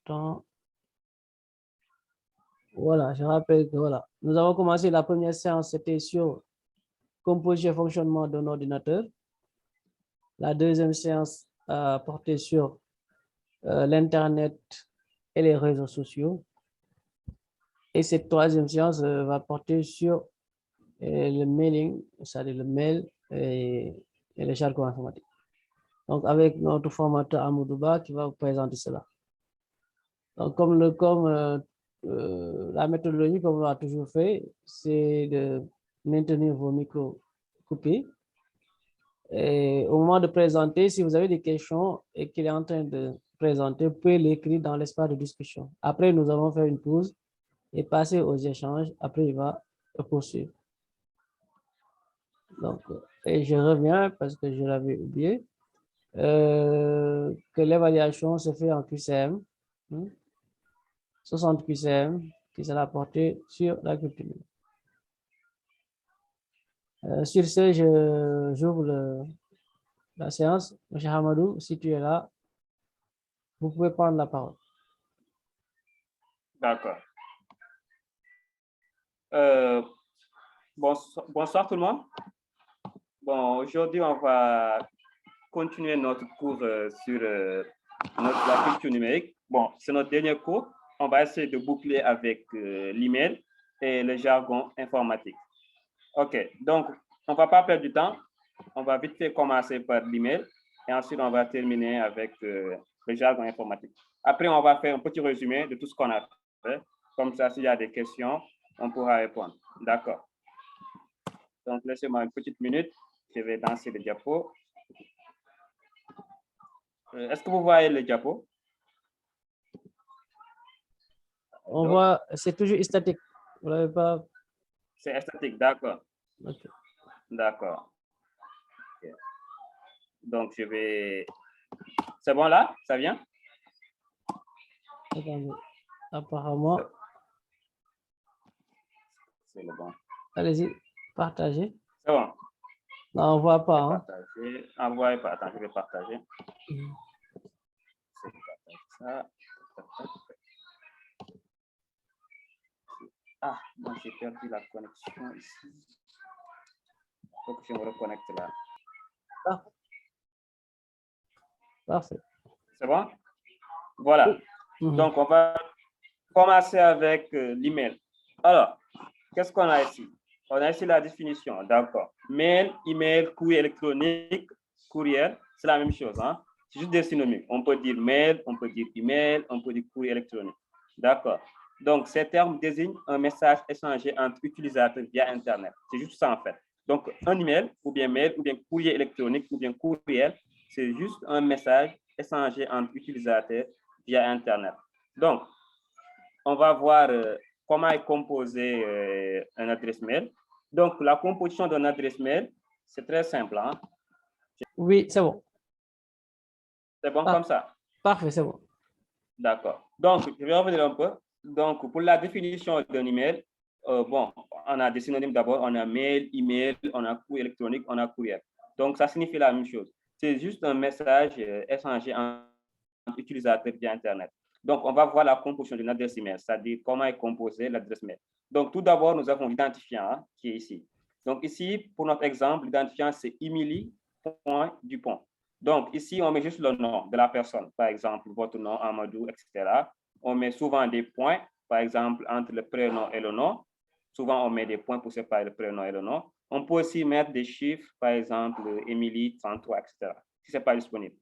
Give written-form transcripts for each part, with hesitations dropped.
temps. Voilà, je rappelle que voilà, nous avons commencé la première séance, c'était sur composition et fonctionnement d'un ordinateur. La deuxième séance a porté sur l'Internet et les réseaux sociaux. Et cette troisième séance va porter sur le mailing, c'est-à-dire le mail et les jargons informatiques. Donc, avec notre formateur Amoudouba qui va vous présenter cela. Donc, la méthodologie, comme on l'a toujours fait, c'est de maintenir vos micros coupés. Et au moment de présenter, si vous avez des questions et qu'il est en train de présenter, vous pouvez l'écrire dans l'espace de discussion. Après, nous allons faire une pause et passer aux échanges. Après, il va poursuivre. Donc, et je reviens parce que je l'avais oublié, que l'évaluation se fait en QCM, 60 QCM qui sera porté sur la culture. Sur ce, j'ouvre la séance. M. Hamadou, si tu es là, vous pouvez prendre la parole. D'accord. Bonsoir tout le monde. Bon, aujourd'hui, on va continuer notre cours sur la culture numérique. Bon, c'est notre dernier cours. On va essayer de boucler avec l'email et le jargon informatique. OK, donc, on ne va pas perdre du temps. On va vite fait commencer par l'email et ensuite, on va terminer avec le jargon informatique. Après, on va faire un petit résumé de tout ce qu'on a fait. Comme ça, s'il y a des questions, on pourra répondre. D'accord. Donc, laissez-moi une petite minute. Je vais lancer le diapo. Est-ce que vous voyez le diapo? On voit, c'est toujours statique. Vous l'avez pas? C'est statique, d'accord. Okay. D'accord. Okay. Donc, je vais... C'est bon là? Ça vient? Attendez. Apparemment. C'est le bon. Allez-y, partagez. C'est bon. Non, on ne voit pas. Hein? Partager. Envoyez pas. Attends, je vais partager. Ça. Ah, moi j'ai perdu la connexion ici. Il faut que je me reconnecte là. Ah. Parfait. C'est bon? Voilà. Donc, on va commencer avec l'email. Alors, qu'est-ce qu'on a ici? On a ici la définition, d'accord. Mail, email, courrier électronique, courriel, c'est la même chose. Hein? C'est juste des synonymes. On peut dire mail, on peut dire email, on peut dire courrier électronique. D'accord. Donc, ces termes désignent un message échangé entre utilisateurs via Internet. C'est juste ça, en fait. Donc, un email, ou bien mail, ou bien courrier électronique, ou bien courriel, c'est juste un message échangé entre utilisateurs via Internet. Donc, on va voir comment est composé une adresse mail. Donc, la composition d'une adresse mail, c'est très simple. Hein? Oui, c'est bon. C'est bon comme ça? Parfait, c'est bon. D'accord. Donc, je vais revenir un peu. Donc, pour la définition d'un email, bon, on a des synonymes d'abord. On a mail, email, on a courrier électronique, on a courriel. Donc, ça signifie la même chose. C'est juste un message échangé entre utilisateurs via Internet. Donc, on va voir la composition d'une adresse email, c'est-à-dire comment est composée l'adresse mail. Donc, tout d'abord, nous avons l'identifiant hein, qui est ici. Donc, ici, pour notre exemple, l'identifiant, c'est Emily.Dupont. Donc, ici, on met juste le nom de la personne, par exemple, votre nom, Amadou, etc. On met souvent des points, par exemple, entre le prénom et le nom. Souvent, on met des points pour séparer le prénom et le nom. On peut aussi mettre des chiffres, par exemple, Émilie 33, etc., si ce n'est pas disponible.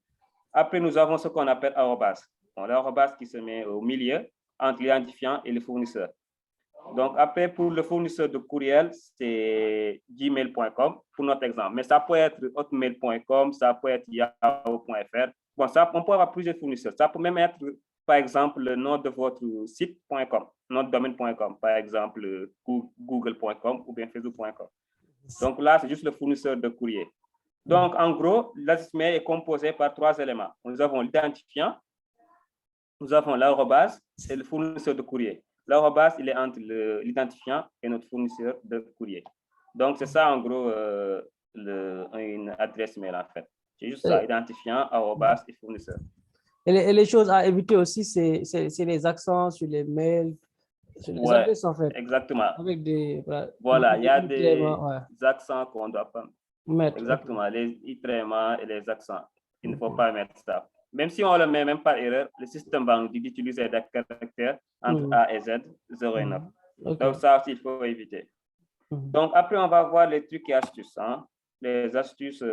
Après, nous avons ce qu'on appelle arrobas. Bon, l'arrobas qui se met au milieu entre l'identifiant et le fournisseur. Donc, après, pour le fournisseur de courriel, c'est gmail.com pour notre exemple. Mais ça peut être hotmail.com, ça peut être yahoo.fr. Bon, ça, on peut avoir plusieurs fournisseurs. Ça peut même être, par exemple, le nom de votre site.com, notre domaine.com, par exemple, google.com ou bien facebook.com. Donc là, c'est juste le fournisseur de courrier. Donc, en gros, l'adresse mail est composée par 3 éléments. Nous avons l'identifiant, nous avons l'arrobase et le fournisseur de courrier. L'arrobase, il est entre l'identifiant et notre fournisseur de courrier. Donc, c'est ça, en gros, une adresse mail, en fait. C'est juste ça, identifiant, arrobase et fournisseur. Et les choses à éviter aussi, c'est les accents sur les mails, sur les Ouais, adresses en fait, exactement. avec des Voilà, il y a traitements, des accents qu'on ne doit pas mettre. Ok. exactement, les i-traitements et les accents. Il ne faut Ok. pas mettre ça. Même si on le met même par erreur, le système va nous dire d'utiliser des caractères entre Mhm. A et Z, 0 et 9. Mhm. Ok. Donc ça aussi, il faut éviter. Mhm. Donc après, on va voir les trucs et astuces, hein, les astuces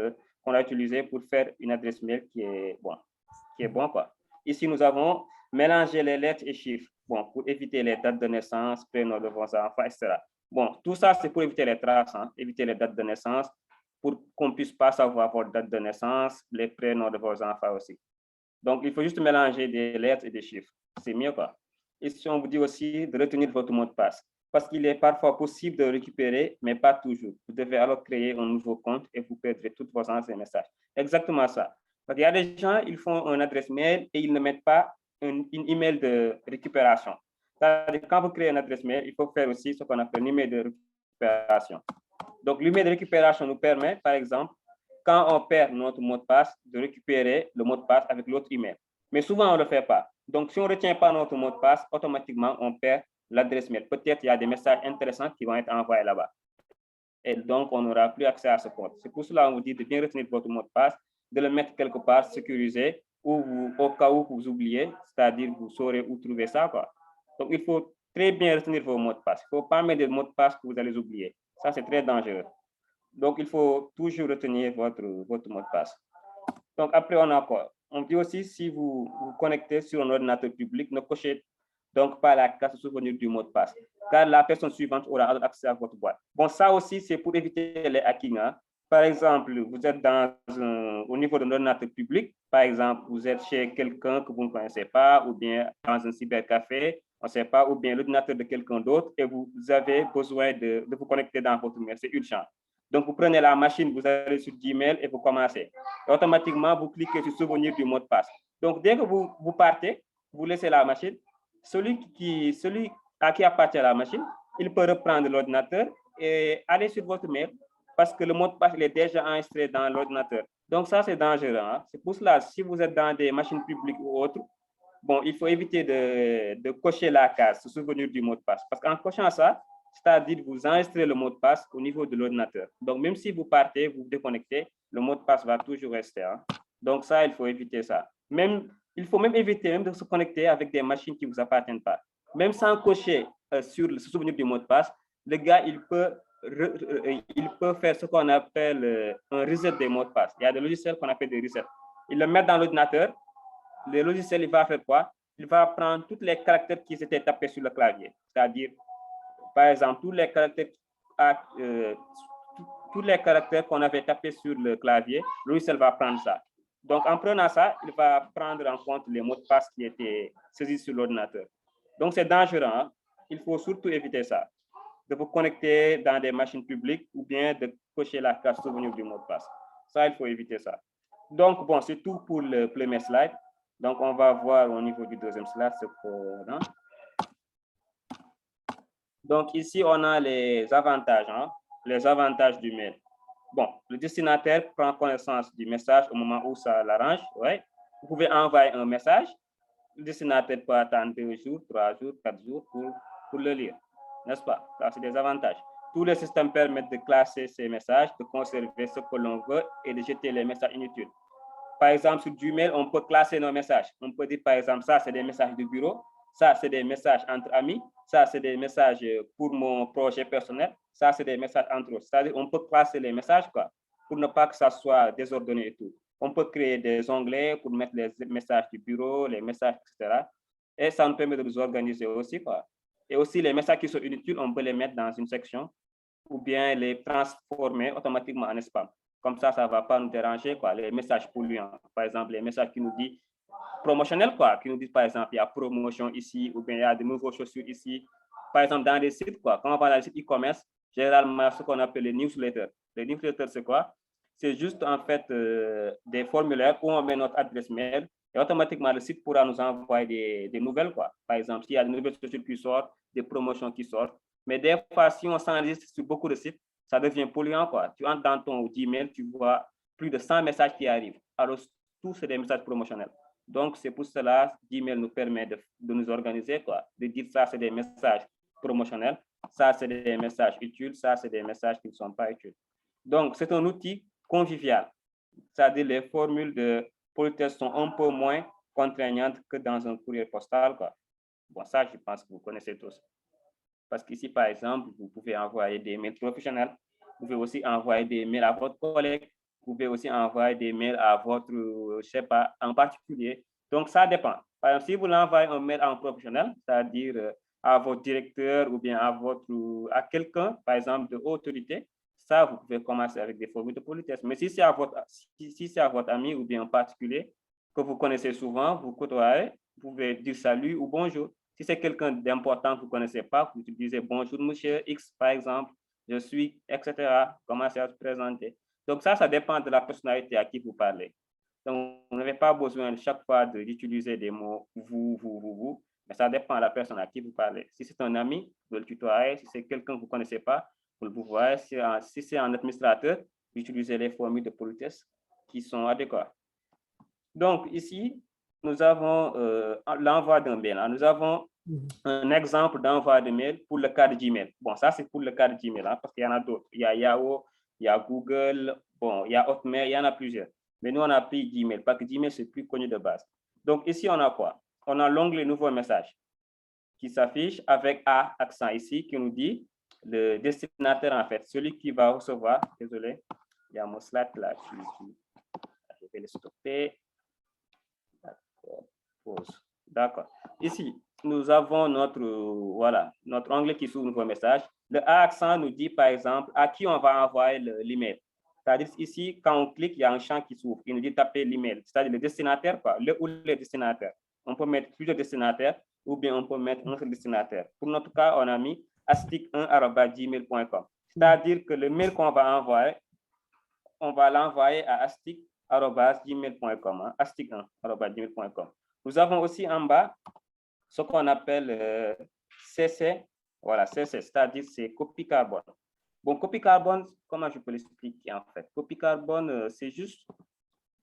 qu'on a utilisées pour faire une adresse mail qui est bon, quoi. Ici, nous avons mélangé les lettres et chiffres, bon, pour éviter les dates de naissance, prénoms de vos enfants, etc. Bon, tout ça, c'est pour éviter les traces, hein, éviter les dates de naissance, pour qu'on ne puisse pas savoir votre date de naissance, les prénoms de vos enfants aussi. Donc, il faut juste mélanger des lettres et des chiffres. C'est mieux, quoi. Ici, on vous dit aussi de retenir votre mot de passe, parce qu'il est parfois possible de le récupérer, mais pas toujours. Vous devez alors créer un nouveau compte et vous perdrez tous vos anciens messages. Exactement ça. Parce qu'il y a des gens, ils font une adresse mail et ils ne mettent pas une email de récupération. C'est-à-dire, quand vous créez une adresse mail, il faut faire aussi ce qu'on appelle un email de récupération. Donc, l'email de récupération nous permet, par exemple, quand on perd notre mot de passe, de récupérer le mot de passe avec l'autre email. Mais souvent, on ne le fait pas. Donc, si on ne retient pas notre mot de passe, automatiquement, on perd l'adresse mail. Peut-être qu'il y a des messages intéressants qui vont être envoyés là-bas. Et donc, on n'aura plus accès à ce compte. C'est pour cela qu'on vous dit de bien retenir votre mot de passe, de le mettre quelque part sécurisé, ou au cas où vous oubliez, c'est-à-dire vous saurez où trouver ça, quoi. Donc, il faut très bien retenir vos mots de passe. Il ne faut pas mettre des mots de passe que vous allez oublier. Ça, c'est très dangereux. Donc, il faut toujours retenir votre mot de passe. Donc, après, on a quoi? On dit aussi, si vous vous connectez sur un ordinateur public, ne cochez donc pas la case souvenir du mot de passe, car la personne suivante aura accès à votre boîte. Bon, ça aussi, c'est pour éviter les hacking. Hein. Par exemple, vous êtes au niveau d'un ordinateur public, par exemple, vous êtes chez quelqu'un que vous ne connaissez pas, ou bien dans un cybercafé, on ne sait pas, ou bien l'ordinateur de quelqu'un d'autre, et vous avez besoin de vous connecter dans votre mail. C'est urgent. Donc, vous prenez la machine, vous allez sur Gmail et vous commencez. Et automatiquement, vous cliquez sur souvenir du mot de passe. Donc, dès que vous partez, vous laissez la machine. Celui à qui appartient la machine, il peut reprendre l'ordinateur et aller sur votre mail parce que le mot de passe il est déjà enregistré dans l'ordinateur. Donc, ça, c'est dangereux. Hein? C'est pour cela, si vous êtes dans des machines publiques ou autres, bon, il faut éviter de cocher la case, se souvenir du mot de passe. Parce qu'en cochant ça, c'est-à-dire vous enregistrez le mot de passe au niveau de l'ordinateur. Donc, même si vous partez, vous vous déconnectez, le mot de passe va toujours rester. Hein. Donc, ça, il faut éviter ça. Il faut même éviter de se connecter avec des machines qui ne vous appartiennent pas. Même sans cocher sur le souvenir du mot de passe, le gars, il peut faire ce qu'on appelle un reset des mots de passe. Il y a des logiciels qu'on appelle des resets. Il le met dans l'ordinateur. Le logiciel, il va faire quoi? Il va prendre tous les caractères qui étaient tapés sur le clavier. C'est-à-dire, par exemple, tous les caractères qu'on avait tapés sur le clavier, le logiciel va prendre ça. Donc, en prenant ça, il va prendre en compte les mots de passe qui étaient saisis sur l'ordinateur. Donc, c'est dangereux. Hein? Il faut surtout éviter ça. De vous connecter dans des machines publiques ou bien de cocher la case souvenir du mot de passe. Ça, il faut éviter ça. Donc, bon, c'est tout pour le premier slide. Donc, on va voir au niveau du deuxième slide ce qu'on a. Donc, ici, on a les avantages, hein, les avantages du mail. Bon, le destinataire prend connaissance du message au moment où ça l'arrange. Ouais. Vous pouvez envoyer un message. Le destinataire peut attendre 2 jours, 3 jours, 4 jours pour le lire. N'est-ce pas? Ça, c'est des avantages. Tous les systèmes permettent de classer ces messages, de conserver ce que l'on veut et de jeter les messages inutiles. Par exemple, sur Gmail, on peut classer nos messages. On peut dire, par exemple, ça, c'est des messages de bureau. Ça, c'est des messages entre amis. Ça, c'est des messages pour mon projet personnel. Ça, c'est des messages entre autres. C'est-à-dire, on peut classer les messages, quoi, pour ne pas que ça soit désordonné et tout. On peut créer des onglets pour mettre les messages du bureau, les messages, etc. Et ça nous permet de nous organiser aussi, quoi. Et aussi, les messages qui sont inutiles, on peut les mettre dans une section ou bien les transformer automatiquement en spam. Comme ça ne va pas nous déranger, quoi. Les messages polluants, par exemple, les messages qui nous disent promotionnels, quoi, qui nous disent, par exemple, il y a promotion ici, ou bien il y a de nouvelles chaussures ici. Par exemple, dans les sites, quoi, quand on va dans les sites e-commerce, généralement, ce qu'on appelle les newsletters. Les newsletters, c'est quoi? C'est juste, en fait, des formulaires où on met notre adresse mail et automatiquement, le site pourra nous envoyer des nouvelles, quoi. Par exemple, s'il y a de nouvelles chaussures qui sortent, des promotions qui sortent. Mais des fois, si on s'enregistre sur beaucoup de sites, ça devient polluant, quoi. Tu entres dans ton Gmail, tu vois plus de 100 messages qui arrivent. Alors, tous, c'est des messages promotionnels. Donc, c'est pour cela que Gmail nous permet de nous organiser, quoi, de dire ça, c'est des messages promotionnels, ça, c'est des messages utiles, ça, c'est des messages qui ne sont pas utiles. Donc, c'est un outil convivial. C'est-à-dire les formules de politesse sont un peu moins contraignantes que dans un courrier postal, quoi. Bon, ça, je pense que vous connaissez tous. Parce qu'ici, par exemple, vous pouvez envoyer des mails professionnels, vous pouvez aussi envoyer des mails à votre collègue, vous pouvez aussi envoyer des mails à votre, je ne sais pas, en particulier. Donc, ça dépend. Par exemple, si vous l'envoyez un mail en professionnel, c'est-à-dire à votre directeur ou bien à quelqu'un, par exemple, de haute autorité, ça, vous pouvez commencer avec des formules de politesse. Mais si c'est à votre ami ou bien en particulier que vous connaissez souvent, vous côtoyez, vous pouvez dire salut ou bonjour. Si c'est quelqu'un d'important que vous ne connaissez pas, vous utilisez bonjour, monsieur X, par exemple, je suis, etc. Commencez à se présenter. Donc, ça dépend de la personnalité à qui vous parlez. Donc, vous n'avez pas besoin chaque fois d'utiliser des mots vous, mais ça dépend de la personne à qui vous parlez. Si c'est un ami, vous le tutoyez. Si c'est quelqu'un que vous ne connaissez pas, vous le voyez. Si c'est un administrateur, vous utilisez les formules de politesse qui sont adéquates. Donc, ici, nous avons l'envoi d'un mail. Nous avons un exemple d'envoi de mail pour le cas de Gmail. Bon, ça, c'est pour le cas de Gmail, hein, parce qu'il y en a d'autres. Il y a Yahoo, il y a Google, bon, il y a Hotmail, il y en a plusieurs. Mais nous, on a pris Gmail, parce que Gmail, c'est plus connu de base. Donc, ici, on a quoi? On a l'onglet Nouveau message qui s'affiche avec A accent ici, qui nous dit le destinataire, en fait, celui qui va recevoir. Désolé, il y a mon slide là. Je vais le stopper. Pause. D'accord. Ici, nous avons notre onglet qui s'ouvre nouveau message. Le A accent nous dit, par exemple, à qui on va envoyer l'email. C'est-à-dire ici, quand on clique, il y a un champ qui s'ouvre. Il nous dit taper l'email. C'est-à-dire le destinataire, quoi, le ou les destinataires. On peut mettre plusieurs destinataires ou bien on peut mettre un seul destinataire. Pour notre cas, on a mis astic1@gmail.com. C'est-à-dire que le mail qu'on va envoyer, on va l'envoyer à astic@gmail.com, hein, astic1@gmail.com. Nous avons aussi en bas ce qu'on appelle CC. Voilà, CC, c'est-à-dire c'est copie carbone. Bon, copie carbone, comment je peux l'expliquer en fait? Copie carbone, c'est juste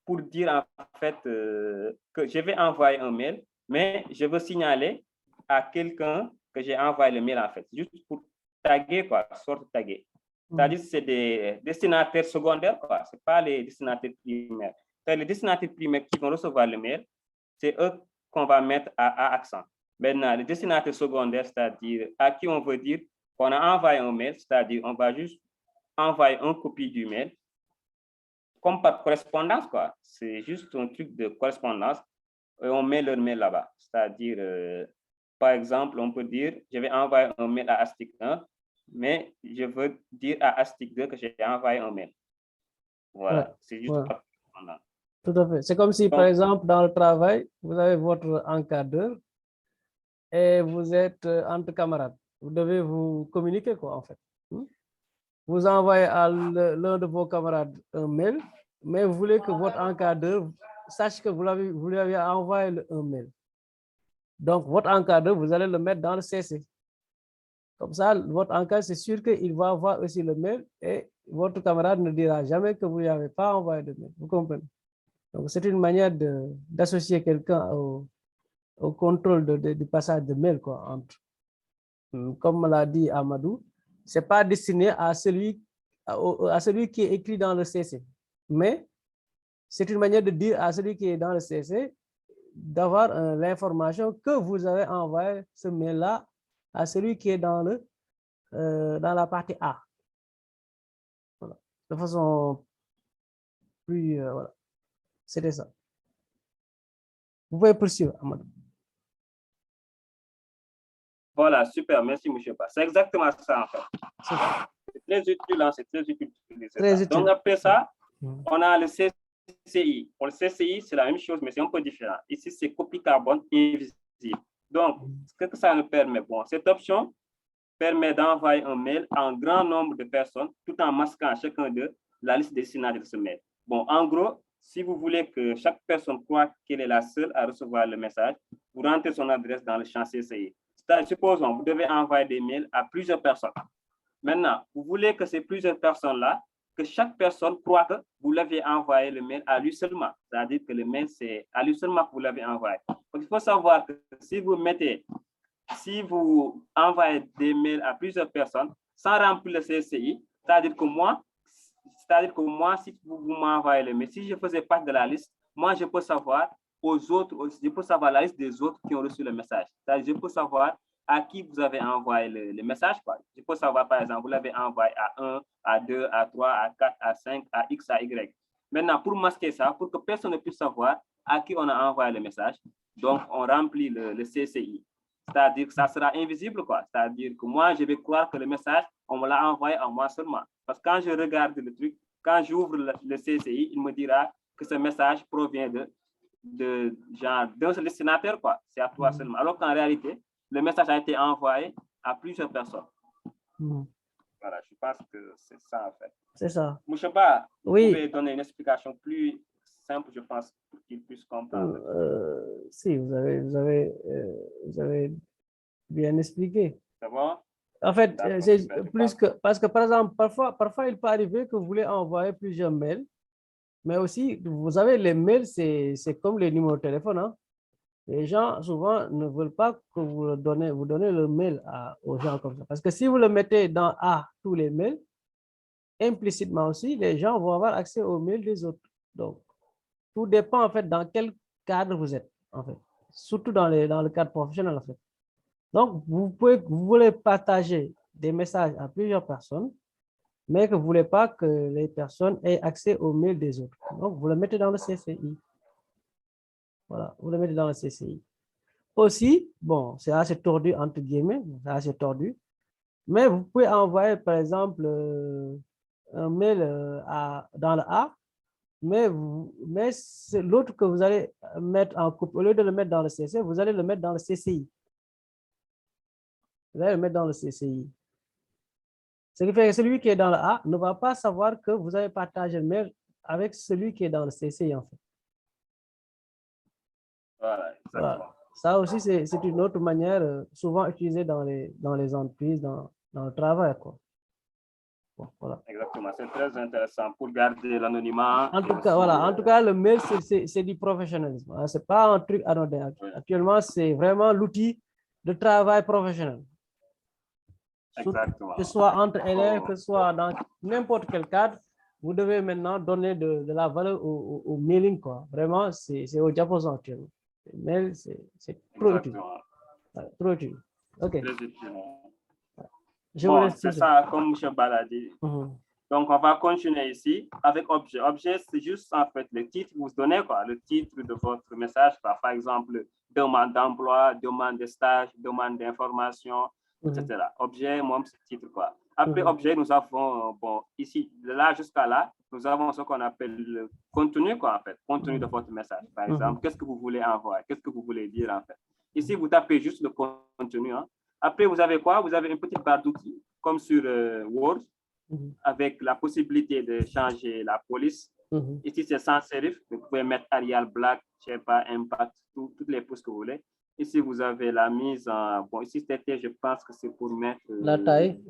pour dire en fait que je vais envoyer un mail, mais je veux signaler à quelqu'un que j'ai envoyé le mail en fait. Juste pour taguer, quoi, sorte de taguer. C'est-à-dire que c'est des destinataires secondaires, quoi. Ce n'est pas les destinataires primaires. Les destinataires primaires qui vont recevoir le mail, c'est eux qu'on va mettre à accent. Maintenant, les destinataires secondaires, c'est-à-dire à qui on veut dire qu'on a envoyé un mail, c'est-à-dire on va juste envoyer une copie du mail, comme par correspondance, quoi. C'est juste un truc de correspondance. Et on met leur mail là-bas. C'est-à-dire, par exemple, on peut dire, je vais envoyer un mail à Astic 1, mais je veux dire à Astic 2 que j'ai envoyé un mail. Voilà, ouais, c'est juste par correspondance. Tout à fait. C'est comme si, par exemple, dans le travail, vous avez votre encadreur et vous êtes entre camarades. Vous devez vous communiquer, quoi, en fait. Vous envoyez à l'un de vos camarades un mail, mais vous voulez que votre encadreur sache que vous lui avez envoyé un mail. Donc, votre encadreur, vous allez le mettre dans le CC. Comme ça, votre encadreur, c'est sûr qu'il va voir aussi le mail et votre camarade ne dira jamais que vous ne lui avez pas envoyé de mail. Vous comprenez? Donc, c'est une manière d'associer quelqu'un au contrôle du passage de mail, quoi, entre. Comme l'a dit Amadou, ce n'est pas destiné à celui qui est écrit dans le CC, mais c'est une manière de dire à celui qui est dans le CC d'avoir l'information que vous avez envoyé ce mail-là à celui qui est dans la partie A. Voilà. De façon plus... voilà. C'était ça. Vous pouvez poursuivre, Amadou. Voilà, super, merci, M. Ba. C'est exactement ça, en fait. C'est très utile, hein, c'est très utile. Donc, après ça, on a le CCI. Pour le CCI, c'est la même chose, mais c'est un peu différent. Ici, c'est copie carbone invisible. Donc, ce que ça nous permet, bon, cette option permet d'envoyer un mail à un grand nombre de personnes tout en masquant à chacun d'eux la liste destinataire de ce mail. Bon, en gros, si vous voulez que chaque personne croit qu'elle est la seule à recevoir le message, vous rentrez son adresse dans le champ CCI. Supposons, vous devez envoyer des mails à plusieurs personnes. Maintenant, vous voulez que ces plusieurs personnes-là que chaque personne croit que vous l'avez envoyé le mail à lui seulement. C'est-à-dire que le mail, c'est à lui seulement que vous l'avez envoyé. Donc, il faut savoir que si vous envoyez des mails à plusieurs personnes sans remplir le CCI, c'est-à-dire que moi, si vous m'envoyez le mail, si je faisais partie de la liste, moi, je peux savoir la liste des autres qui ont reçu le message. C'est-à-dire, je peux savoir à qui vous avez envoyé le message. Quoi. Je peux savoir, par exemple, vous l'avez envoyé à 1, à 2, à 3, à 4, à 5, à X, à Y. Maintenant, pour masquer ça, pour que personne ne puisse savoir à qui on a envoyé le message, donc on remplit le CCI. C'est-à-dire que ça sera invisible, quoi. C'est-à-dire que moi, je vais croire que le message, on me l'a envoyé à moi seulement. Parce que quand je regarde le truc, quand j'ouvre le CCI, il me dira que ce message provient d'un destinataire, quoi. C'est à toi seulement. Alors qu'en réalité, le message a été envoyé à plusieurs personnes. Voilà, je pense que c'est ça, en fait. C'est ça. Moucheba, Oui. Vous pouvez donner une explication plus simple, je pense, pour qu'il puisse comprendre. Si, vous avez bien expliqué. C'est bon? En fait, c'est plus que, parce que par exemple, parfois, il peut arriver que vous voulez envoyer plusieurs mails, mais aussi, vous savez, les mails, c'est comme les numéros de téléphone. Hein. Les gens, souvent, ne veulent pas que vous donnez le mail aux gens comme ça. Parce que si vous le mettez dans A, tous les mails, implicitement aussi, les gens vont avoir accès aux mails des autres. Donc, tout dépend, en fait, dans quel cadre vous êtes, en fait. Surtout dans le cadre professionnel, en fait. Donc, vous voulez partager des messages à plusieurs personnes, mais que vous ne voulez pas que les personnes aient accès aux mails des autres. Donc, vous le mettez dans le CCI. Voilà, vous le mettez dans le CCI. Aussi, bon, c'est assez tordu, entre guillemets, c'est assez tordu, mais vous pouvez envoyer, par exemple, un mail dans le A, mais c'est l'autre que vous allez mettre en couple. Au lieu de le mettre dans le CC, vous allez le mettre dans le CCI. Vous allez le mettre dans le CCI. Ce qui fait que celui qui est dans le A ne va pas savoir que vous avez partagé le mail avec celui qui est dans le CCI, en fait. Voilà, exactement. Voilà. Ça aussi, c'est une autre manière souvent utilisée dans les entreprises, dans le travail, quoi. Bon, voilà. Exactement, c'est très intéressant pour garder l'anonymat. En tout cas, voilà. En tout cas, le mail, c'est du professionnalisme. Ce n'est pas un truc anodin. Oui. Actuellement, c'est vraiment l'outil de travail professionnel. Exactement. Que ce soit entre élèves, que ce soit dans n'importe quel cadre, vous devez maintenant donner de la valeur au mailing, quoi. Vraiment, c'est au diapason actuellement. Le mail, c'est trop utile. Ouais, trop utile. OK. Très utile. Bon, c'est ça, comme M. Bala dit. Donc, on va continuer ici avec objet. Objet, c'est juste en fait le titre que vous donnez, quoi, le titre de votre message. Par exemple, demande d'emploi, demande de stage, demande d'information, etc. Objet, moi, c'est le titre, quoi. Après objet, nous avons, bon, ici, de là jusqu'à là, nous avons ce qu'on appelle le contenu, quoi, en fait, contenu de votre message. Par exemple, qu'est-ce que vous voulez envoyer, qu'est-ce que vous voulez dire, en fait. Ici, vous tapez juste le contenu, hein. Après, vous avez quoi? Vous avez une petite barre d'outils, comme sur Word, avec la possibilité de changer la police. Ici, c'est sans serif. Vous pouvez mettre Arial Black, je sais pas, Impact, toutes les pouces que vous voulez. Ici, vous avez la mise en... Bon, ici, c'était, je pense que c'est pour mettre... La taille.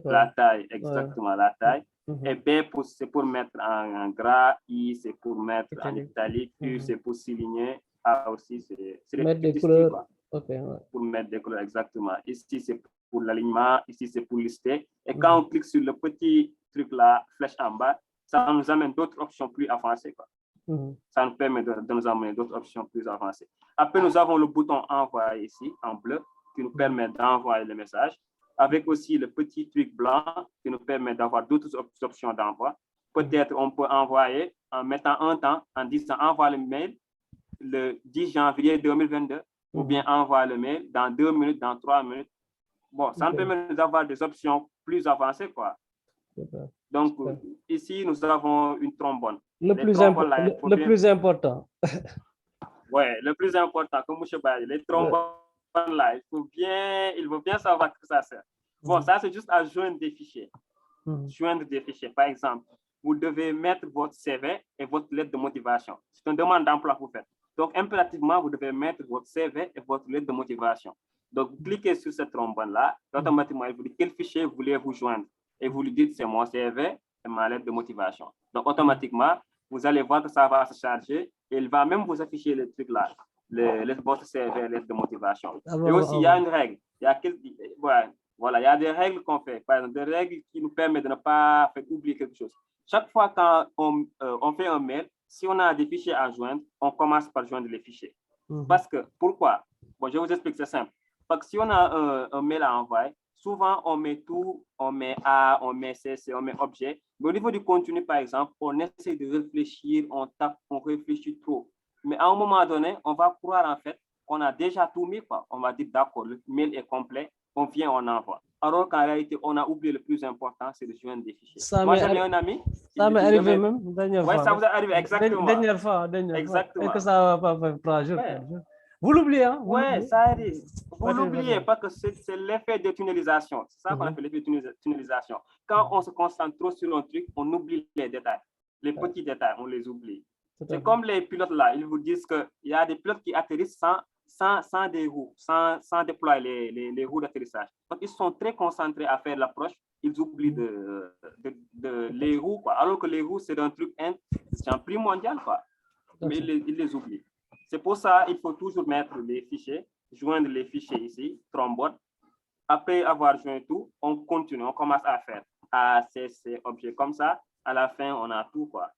Quoi. La taille, exactement, ouais. La taille. Et B, c'est pour mettre en gras. I, c'est pour mettre en italique. U, c'est pour souligner. A aussi, c'est mettre des couleurs. Quoi. Okay, ouais. Pour mettre des couleurs, exactement. Ici, c'est pour l'alignement. Ici, c'est pour lister. Et quand on clique sur le petit truc là, flèche en bas, ça nous amène d'autres options plus avancées, quoi. Ça nous permet de nous amener d'autres options plus avancées. Après, nous avons le bouton envoyer ici, en bleu, qui nous permet d'envoyer le message, avec aussi le petit truc blanc qui nous permet d'avoir d'autres options d'envoi. Peut-être on peut envoyer en mettant un temps, en disant envoie le mail le 10 janvier 2022, ou bien envoie le mail dans 2 minutes, dans 3 minutes. Bon, ça nous permet d'avoir des options plus avancées, quoi. Donc, ici, nous avons une trombone. Le plus important. Oui, le plus important, comme M. Baye, les trombones là, il faut bien savoir que ça sert. Bon, ça, c'est juste à joindre des fichiers. Joindre des fichiers. Par exemple, vous devez mettre votre CV et votre lettre de motivation. C'est une demande d'emploi que vous faites. Donc, impérativement, vous devez mettre votre CV et votre lettre de motivation. Donc, vous cliquez sur cette trombone-là, automatiquement, il vous dit quel fichier voulez-vous joindre. Et vous lui dites, c'est mon CV ma lettre de motivation. Donc, automatiquement, vous allez voir que ça va se charger et il va même vous afficher le truc là, votre CV, lettre de motivation. Et aussi, il y a une règle. Voilà, il y a des règles qu'on fait. Par exemple, des règles qui nous permettent de ne pas faire oublier quelque chose. Chaque fois quand on fait un mail, si on a des fichiers à joindre, on commence par joindre les fichiers. Parce que, pourquoi? Bon, je vous explique, c'est simple. Parce que si on a un mail à envoyer, souvent on met tout, on met A, on met CC, on met objet. Mais au niveau du contenu, par exemple, on essaie de réfléchir, on tape, on réfléchit trop. Mais à un moment donné, on va croire en fait qu'on a déjà tout mis, quoi. On va dire, d'accord, le mail est complet, on vient, on envoie. Alors qu'en réalité, on a oublié le plus important, c'est de joindre des fichiers. Moi, j'avais un ami. Ça m'est arrivé même, dernière fois. Oui, ça vous est arrivé, exactement. Dernière fois. Exactement. Et que ça va pas faire jour. Vous l'oubliez, hein? Oui, ça arrive. Vous l'oubliez parce que c'est l'effet de tunnelisation. C'est ça qu'on appelle l'effet de tunnelisation. Quand on se concentre trop sur un truc, on oublie les détails. Les petits détails, on les oublie. C'est comme les pilotes là, ils vous disent qu'il y a des pilotes qui atterrissent sans des roues, sans déployer les roues d'atterrissage. Donc, ils sont très concentrés à faire l'approche, ils oublient les roues, quoi. Alors que les roues, c'est un truc primordial, quoi. Mais ils les oublient. C'est pour ça qu'il faut toujours mettre les fichiers, joindre les fichiers ici, trombone. Après avoir joint tout, on continue, on commence à faire ces objets comme ça. À la fin, on a tout, quoi.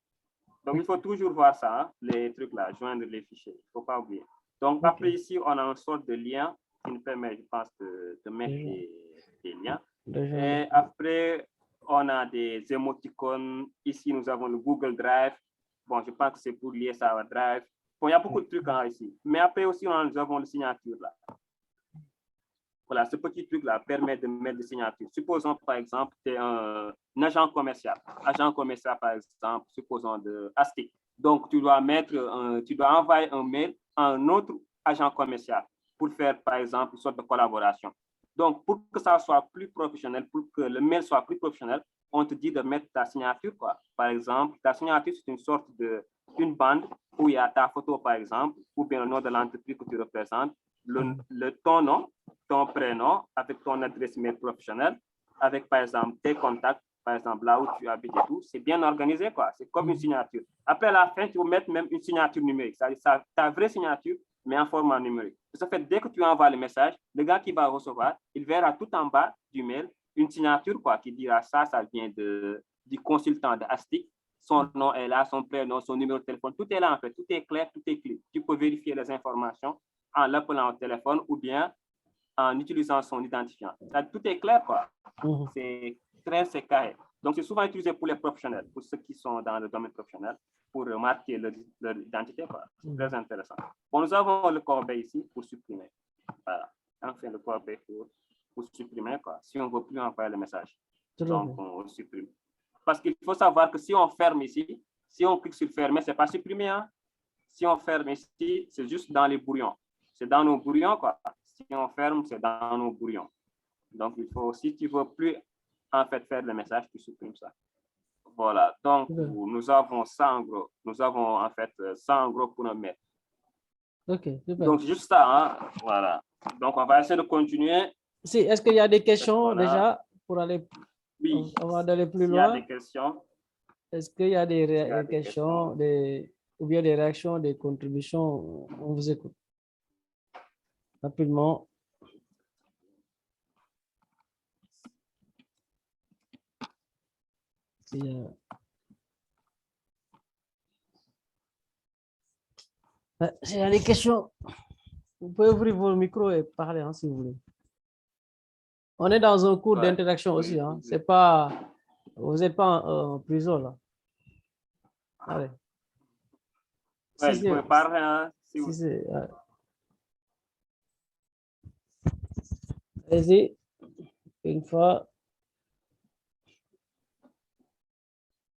Donc, il faut toujours voir ça, hein, les trucs là, joindre les fichiers. Il ne faut pas oublier. Donc, après ici, on a une sorte de lien qui nous permet, je pense, de mettre des liens. Et après, on a des émoticônes. Ici, nous avons le Google Drive. Bon, je pense que c'est pour lier ça à Drive. Bon, il y a beaucoup de trucs hein, ici. Mais après aussi, nous avons le signature là. Voilà, ce petit truc-là permet de mettre des signatures. Supposons, par exemple, tu es un agent commercial. Agent commercial, par exemple, supposons de ASTIC. Donc, tu dois envoyer un mail à un autre agent commercial pour faire, par exemple, une sorte de collaboration. Donc, pour que ça soit plus professionnel, pour que le mail soit plus professionnel, on te dit de mettre ta signature, quoi. Par exemple, ta signature, c'est une sorte d'une bande où il y a ta photo, par exemple, ou bien le nom de l'entreprise que tu représentes, ton nom, ton prénom, avec ton adresse mail professionnelle, avec, par exemple, tes contacts, par exemple, là où tu habites et tout. C'est bien organisé, quoi. C'est comme une signature. Après, à la fin, tu vas mettre même une signature numérique. C'est-à-dire ta vraie signature, mais en format numérique. Ça fait, dès que tu envoies le message, le gars qui va recevoir, il verra tout en bas du mail une signature, quoi, qui dira ça vient du consultant de ASTIC. Son nom est là, son prénom, son numéro de téléphone. Tout est là, en fait. Tout est clair, tout est clair. Tu peux vérifier les informations en l'appelant au téléphone ou bien en utilisant son identifiant. Ça, tout est clair, quoi. C'est carré. Donc, c'est souvent utilisé pour les professionnels, pour ceux qui sont dans le domaine professionnel, pour marquer leur identité, quoi. C'est très intéressant. Bon, nous avons le corbeil ici pour supprimer. Voilà. Enfin, le corbeil pour supprimer, quoi. Si on ne veut plus envoyer le message. Donc, on supprime. Parce qu'il faut savoir que si on ferme ici, si on clique sur fermer, ce n'est pas supprimer, hein. Si on ferme ici, c'est juste dans les brouillons. C'est dans nos brouillons, quoi. Si on ferme, c'est dans nos brouillons. Donc, il faut, si tu ne veux plus, en fait, faire le message, tu supprimes ça. Voilà. Donc, nous avons ça en gros. Nous avons, en fait, ça en gros pour nos mails. OK, super. Donc, juste ça, hein. Voilà. Donc, on va essayer de continuer. Si, est-ce qu'il y a des questions déjà pour aller, oui. On va aller plus loin? Il y a des questions. Est-ce qu'il y a des questions, ou bien des réactions, des contributions? On vous écoute. Rapidement. S'il y a des questions, vous pouvez ouvrir vos micros et parler hein, si vous voulez. On est dans un cours d'interaction aussi. Hein. C'est pas, vous n'êtes pas en prison là. Allez. Ouais, si vous pouvez parler. Hein, Allez-y. Une fois.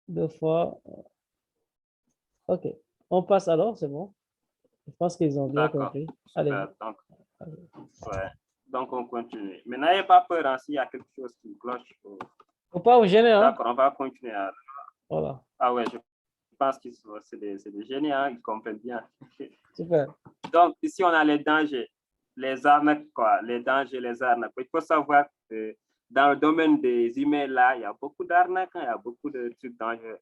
Deux fois. OK. On passe alors, c'est bon. Je pense qu'ils ont bien compris. Allez. Donc, on continue. Mais n'ayez pas peur hein, s'il y a quelque chose qui cloche. Il ne faut pas vous gêner. Hein? D'accord, on va continuer. Voilà. Ah ouais, je pense que c'est des génies, hein, ils comprennent bien. Super. Donc, ici, on a les dangers, les arnaques, quoi. Les dangers, les arnaques. Il faut savoir que dans le domaine des emails, là, il y a beaucoup d'arnaques, il y a beaucoup de trucs dangereux.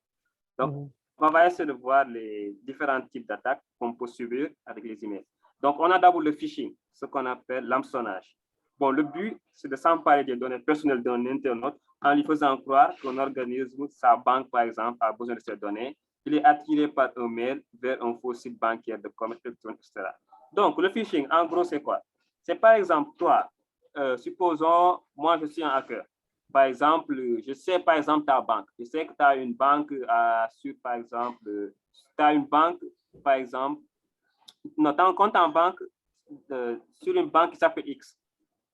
Donc, on va essayer de voir les différents types d'attaques qu'on peut subir avec les emails. Donc, on a d'abord le phishing, ce qu'on appelle l'hameçonnage. Bon, le but, c'est de s'emparer des données personnelles d'un internaute en lui faisant croire qu'un organisme, sa banque, par exemple, a besoin de ces données. Il est attiré par un mail vers un faux site bancaire de commerce électronique, etc. Donc, le phishing, en gros, c'est quoi? C'est par exemple, toi, supposons, moi, je suis un hacker. Par exemple, je sais, par exemple, ta banque. Je sais que tu as une banque sur, par exemple, tu as une banque, par exemple, non, tu as un compte en banque sur une banque qui s'appelle X.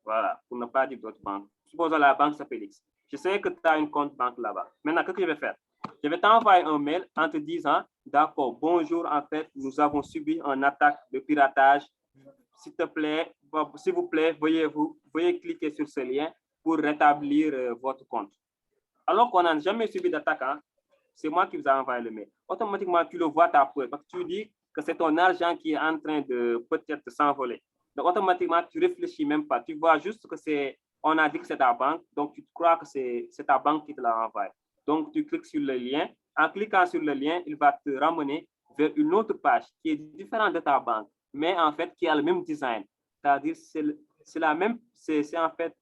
Voilà, pour ne pas dire d'autres banques. Supposons la banque s'appelle X. Je sais que tu as une compte banque là-bas. Maintenant, qu'est-ce que je vais faire? Je vais t'envoyer un mail en te disant, d'accord, bonjour, en fait, nous avons subi une attaque de piratage. S'il vous plaît, veuillez cliquer sur ce lien pour rétablir votre compte. Alors qu'on n'a jamais subi d'attaque, hein, c'est moi qui vous ai envoyé le mail. Automatiquement, tu le vois ta preuve parce que tu dis que c'est ton argent qui est en train de peut-être s'envoler. Donc, automatiquement, tu ne réfléchis même pas. Tu vois juste que on a dit que c'est ta banque, donc tu crois que c'est ta banque qui te l'a envoyé. Donc, tu cliques sur le lien. En cliquant sur le lien, il va te ramener vers une autre page qui est différente de ta banque, mais en fait, qui a le même design. C'est-à-dire, c'est la même, c'est en fait,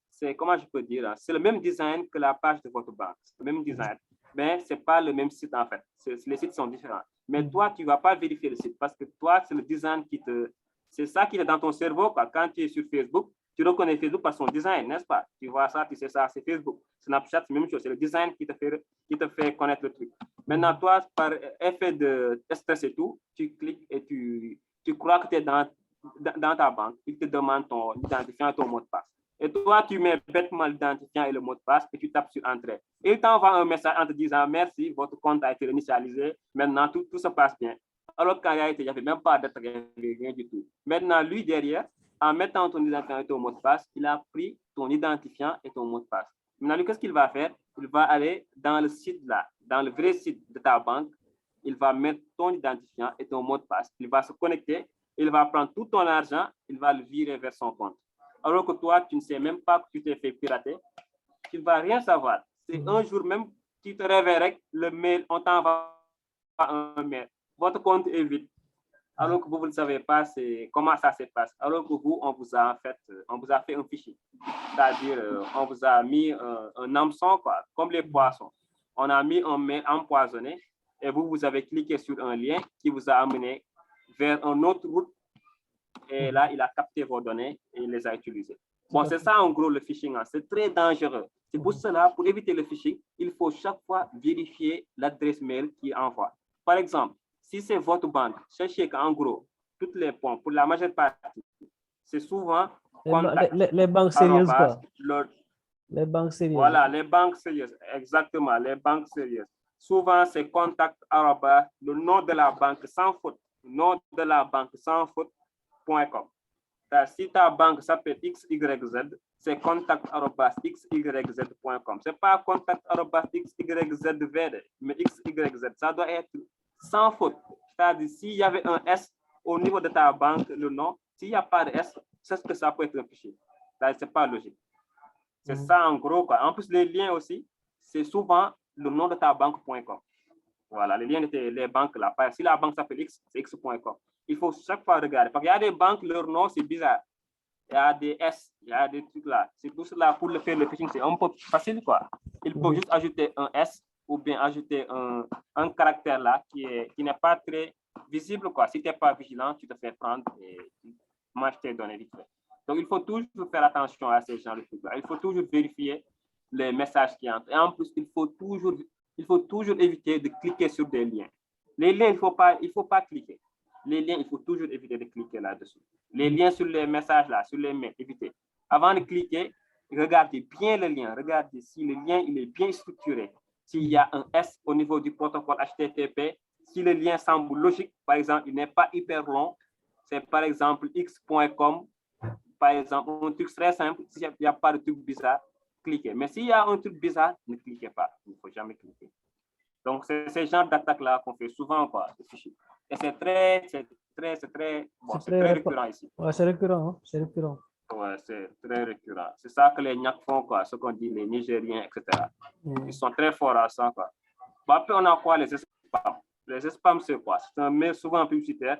c'est, comment je peux dire, c'est le même design que la page de votre banque. C'est le même design, mais ce n'est pas le même site en fait. Les sites sont différents. Mais toi, tu ne vas pas vérifier le site parce que toi, c'est le design c'est ça qui est dans ton cerveau, quoi. Quand tu es sur Facebook, tu reconnais Facebook par son design, n'est-ce pas? Tu vois ça, tu sais ça, c'est Facebook. Snapchat, c'est la même chose. C'est le design qui te fait connaître le truc. Maintenant, toi, par effet de stress et tout, tu cliques et tu crois que tu es dans ta banque. Il te demande ton identifiant et ton mot de passe. Et toi, tu mets bêtement l'identifiant et le mot de passe et tu tapes sur Entrée. Et il t'envoie un message en te disant merci, votre compte a été initialisé. Maintenant, tout se passe bien. Alors qu'en réalité, il n'y avait même pas d'être rien du tout. Maintenant, lui, derrière, en mettant ton identifiant et ton mot de passe, il a pris ton identifiant et ton mot de passe. Maintenant, lui, qu'est-ce qu'il va faire? Il va aller dans le site là, dans le vrai site de ta banque. Il va mettre ton identifiant et ton mot de passe. Il va se connecter. Il va prendre tout ton argent. Il va le virer vers son compte. Alors que toi, tu ne sais même pas que tu t'es fait pirater. Tu ne vas rien savoir. C'est un jour même, tu te réveillerais, le mail, on t'envoie un mail. Votre compte est vide. Alors que vous ne savez pas comment ça se passe. Alors que vous, on vous a fait un fichier. C'est-à-dire, on vous a mis un hameçon, quoi, comme les poissons. On a mis un mail empoisonné et vous avez cliqué sur un lien qui vous a amené vers une autre route. Et là, il a capté vos données et il les a utilisées. Bon, c'est ça en gros le phishing. Hein. C'est très dangereux. C'est pour cela, pour éviter le phishing, il faut chaque fois vérifier l'adresse mail qu'il envoie. Par exemple, si c'est votre banque, sachez qu'en gros, toutes les points, pour la majeure partie, c'est souvent les banques sérieuses, quoi. Les banques sérieuses. Voilà, les banques sérieuses, exactement, les banques sérieuses. Souvent, c'est contact le nom de la banque sans faute, nom de la banque sans faute.com. Si ta banque s'appelle XYZ, c'est contact@xyz.com. Ce n'est pas contact@xyzvd, mais XYZ. Ça doit être sans faute. C'est-à-dire, s'il y avait un S au niveau de ta banque, le nom, s'il n'y a pas de S, c'est ce que ça peut être un fichier. Ce n'est pas logique. C'est ça en gros, quoi. En plus, les liens aussi, c'est souvent le nom de ta banque.com. Voilà, les liens de les banques là. Si la banque s'appelle X, c'est x.com. Il faut chaque fois regarder. Parce qu'il y a des banques, leur nom, c'est bizarre. Il y a des S, il y a des trucs là. C'est tout cela pour le faire le phishing, c'est un peu facile, quoi. Il faut juste ajouter un S ou bien ajouter un caractère là qui n'est pas très visible, quoi. Si tu n'es pas vigilant, tu te fais prendre et tu manges tes données vite fait. Donc, il faut toujours faire attention à ces gens de trucs-là. Il faut toujours vérifier les messages qui entrent. Et en plus, il faut toujours éviter de cliquer sur des liens. Les liens, il ne faut pas cliquer. Les liens, il faut toujours éviter de cliquer là-dessus. Les liens sur les messages là, sur les mails, évitez. Avant de cliquer, regardez bien le lien. Regardez si le lien il est bien structuré. S'il y a un S au niveau du protocole HTTP, si le lien semble logique, par exemple, il n'est pas hyper long, c'est par exemple x.com, par exemple, un truc très simple, s'il n'y a pas de truc bizarre, cliquez. Mais s'il y a un truc bizarre, ne cliquez pas. Il ne faut jamais cliquer. Donc, c'est ce genre d'attaque-là qu'on fait souvent, quoi, de phishing. Et c'est très récurrent ici. Ouais, c'est récurrent, hein? C'est récurrent. Ouais, c'est très récurrent. C'est ça que les Niaks font, quoi, ce qu'on dit les Nigériens, etc. Ils sont très forts à ça, quoi. Bon, après, on a quoi, les spams? Les spams, c'est quoi? C'est un mail souvent publicitaire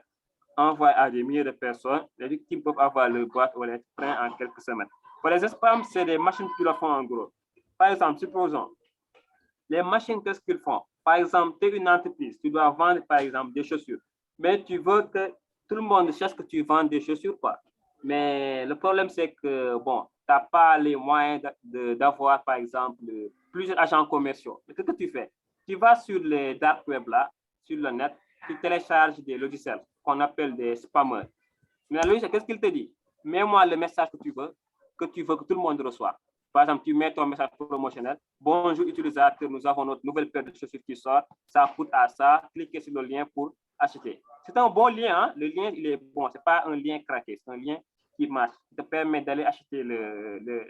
envoyé à des milliers de personnes. Les victimes peuvent avoir le boîte ou les freins en quelques semaines. Pour les spams, c'est des machines qui le font en gros. Par exemple, supposons, les machines, qu'est-ce qu'ils font? Par exemple, tu es une entreprise, tu dois vendre, par exemple, des chaussures. Mais tu veux que tout le monde sache que tu vends des chaussures, quoi. Mais le problème, c'est que, bon, tu n'as pas les moyens d'avoir, par exemple, plusieurs agents commerciaux. Qu'est-ce que tu fais? Tu vas sur les dark web, là, sur le net, tu télécharges des logiciels qu'on appelle des spammers. Mais le logiciel, qu'est-ce qu'il te dit? Mets-moi le message que tu veux que tout le monde reçoive. Par exemple, tu mets ton message promotionnel. Bonjour utilisateur, nous avons notre nouvelle paire de chaussures qui sort. Ça coûte à ça. Cliquez sur le lien pour acheter. C'est un bon lien. Hein? Le lien, il est bon. Ce n'est pas un lien craqué. C'est un lien qui marche. Qui te permet d'aller acheter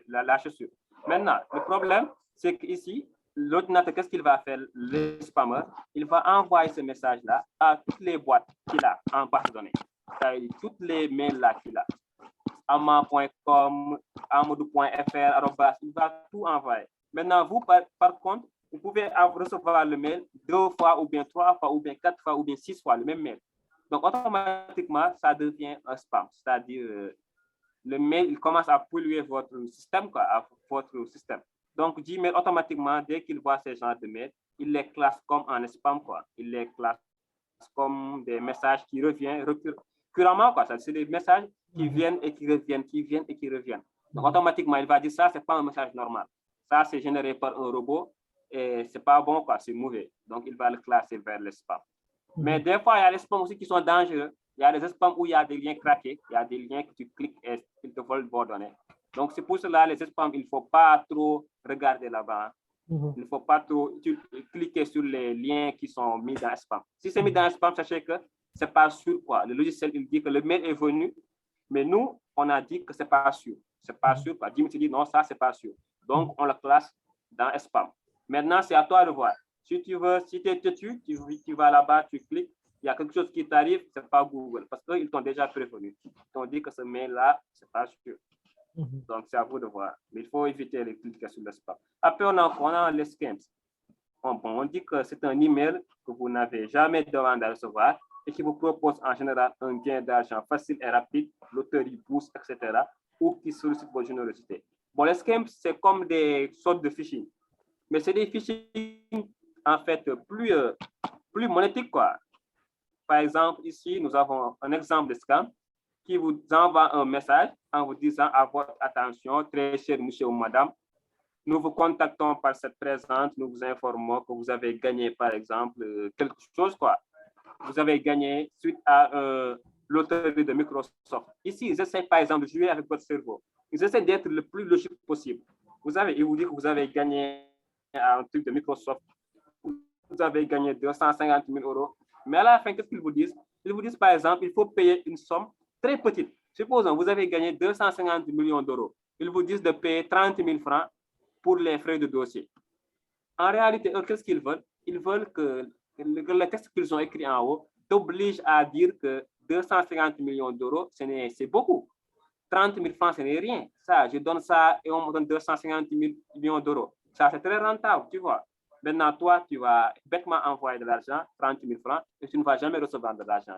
la chaussure. Maintenant, le problème, c'est qu'ici, l'ordinateur, qu'est-ce qu'il va faire? Le spammer, il va envoyer ce message-là à toutes les boîtes qu'il a en base de données. Toutes les mails là qu'il a. ama.com, amadou.fr, il va tout envoyer. Maintenant, vous, par contre, vous pouvez recevoir le mail 2 fois, ou bien 3 fois, ou bien 4 fois, ou bien 6 fois, le même mail. Donc, automatiquement, ça devient un spam. C'est-à-dire, le mail, il commence à polluer votre système, quoi, votre système. Donc, Gmail, automatiquement, dès qu'il voit ces genres de mails, il les classe comme un spam, quoi. Il les classe comme des messages qui reviennent récurremment, quoi. C'est des messages qui viennent et qui reviennent, qui viennent et qui reviennent. Donc, automatiquement, il va dire ça, c'est pas un message normal. Ça, c'est généré par un robot et c'est pas bon, quoi, c'est mauvais. Donc, il va le classer vers le spam. Mais des fois, il y a des spams aussi qui sont dangereux. Il y a des spams où il y a des liens craqués, il y a des liens que tu cliques et ils te volent vos données. Donc, c'est pour cela, les spams, il ne faut pas trop regarder là-bas. Il ne faut pas trop cliquer sur les liens qui sont mis dans le spam. Si c'est mis dans le spam, sachez que ce n'est pas sûr, quoi. Le logiciel, il dit que le mail est venu, mais nous, on a dit que ce n'est pas sûr. Ce n'est pas sûr, quoi. Dimitri dit non, ça, ce n'est pas sûr. Donc, on le classe dans le spam. Maintenant, c'est à toi de voir. Si tu veux, si tu es têtu, tu vas là-bas, tu cliques, il y a quelque chose qui t'arrive, ce n'est pas Google, parce qu'ils t'ont déjà prévenu. Ils t'ont dit que ce mail-là, ce n'est pas sûr. Donc, c'est à vous de voir. Mais il faut éviter les clics sur le spam. Après, on a les scams. On dit que c'est un email que vous n'avez jamais demandé à recevoir et qui vous propose en général un gain d'argent facile et rapide, loterie, bourse, etc., ou qui sollicite vos générosités. Bon, les scams, c'est comme des sortes de phishing. Mais c'est des phishing, en fait, plus monétiques, quoi. Par exemple, ici, nous avons un exemple de scam qui vous envoie un message en vous disant à votre attention, très cher monsieur ou madame, nous vous contactons par cette présente, nous vous informons que vous avez gagné, par exemple, quelque chose, quoi. Vous avez gagné suite à loterie de Microsoft. Ici, ils essaient, par exemple, de jouer avec votre cerveau. Ils essaient d'être le plus logique possible. Ils vous disent que vous avez gagné un truc de Microsoft. Vous avez gagné 250 000 euros. Mais à la fin, qu'est-ce qu'ils vous disent? Ils vous disent, par exemple, il faut payer une somme très petite. Supposons, vous avez gagné 250 millions d'euros. Ils vous disent de payer 30 000 francs pour les frais de dossier. En réalité, qu'est-ce qu'ils veulent? Ils veulent que le texte qu'ils ont écrit en haut t'oblige à dire que 250 millions d'euros, c'est beaucoup. 30 000 francs, ce n'est rien. Ça, je donne ça et on me donne 250 millions d'euros. Ça, c'est très rentable, tu vois. Maintenant, toi, tu vas bêtement envoyer de l'argent, 30 000 francs, et tu ne vas jamais recevoir de l'argent.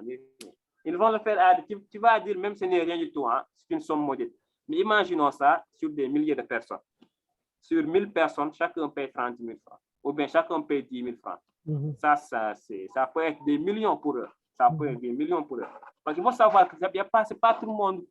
Ils vont le faire, tu vas dire même ce n'est rien du tout, hein, c'est une somme modeste. Mais imaginons ça sur des milliers de personnes. Sur 1000 personnes, chacun paye 30 000 francs. Ou bien chacun paye 10 000 francs. Ça peut être des millions pour eux. Ça peut être des millions pour eux. Parce qu'il faut savoir que ce n'est pas tout le monde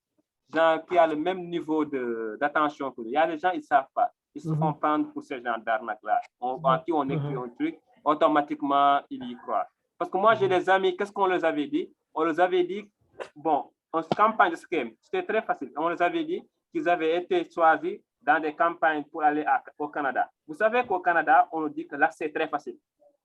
genre, qui a le même niveau d'attention que nous. Il y a des gens, ils ne savent pas. Ils se font prendre pour ces gens d'arnaque-là. En qui on écrit un truc, automatiquement, ils y croient. Parce que moi, j'ai des amis, qu'est-ce qu'on leur avait dit? On leur avait dit, bon, en campagne de scam, c'était très facile. On leur avait dit qu'ils avaient été choisis dans des campagnes pour aller au Canada. Vous savez qu'au Canada, on nous dit que l'accès est très facile.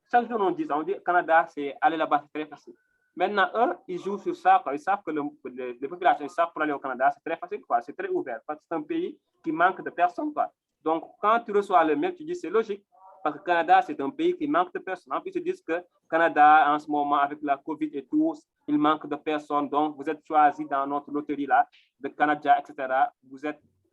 Chaque jour, on dit Canada, c'est aller là-bas, c'est très facile. Maintenant, eux, ils jouent sur ça. Quoi. Ils savent que les populations, ils savent pour aller au Canada, c'est très facile. C'est très ouvert. Parce que c'est un pays qui manque de personnes. Quoi. Donc, quand tu reçois le mail, tu dis c'est logique. Parce que le Canada, c'est un pays qui manque de personnes. En plus, ils disent que le Canada, en ce moment, avec la COVID et tout, il manque de personnes. Donc, vous êtes choisi dans notre loterie là, de Canada, etc.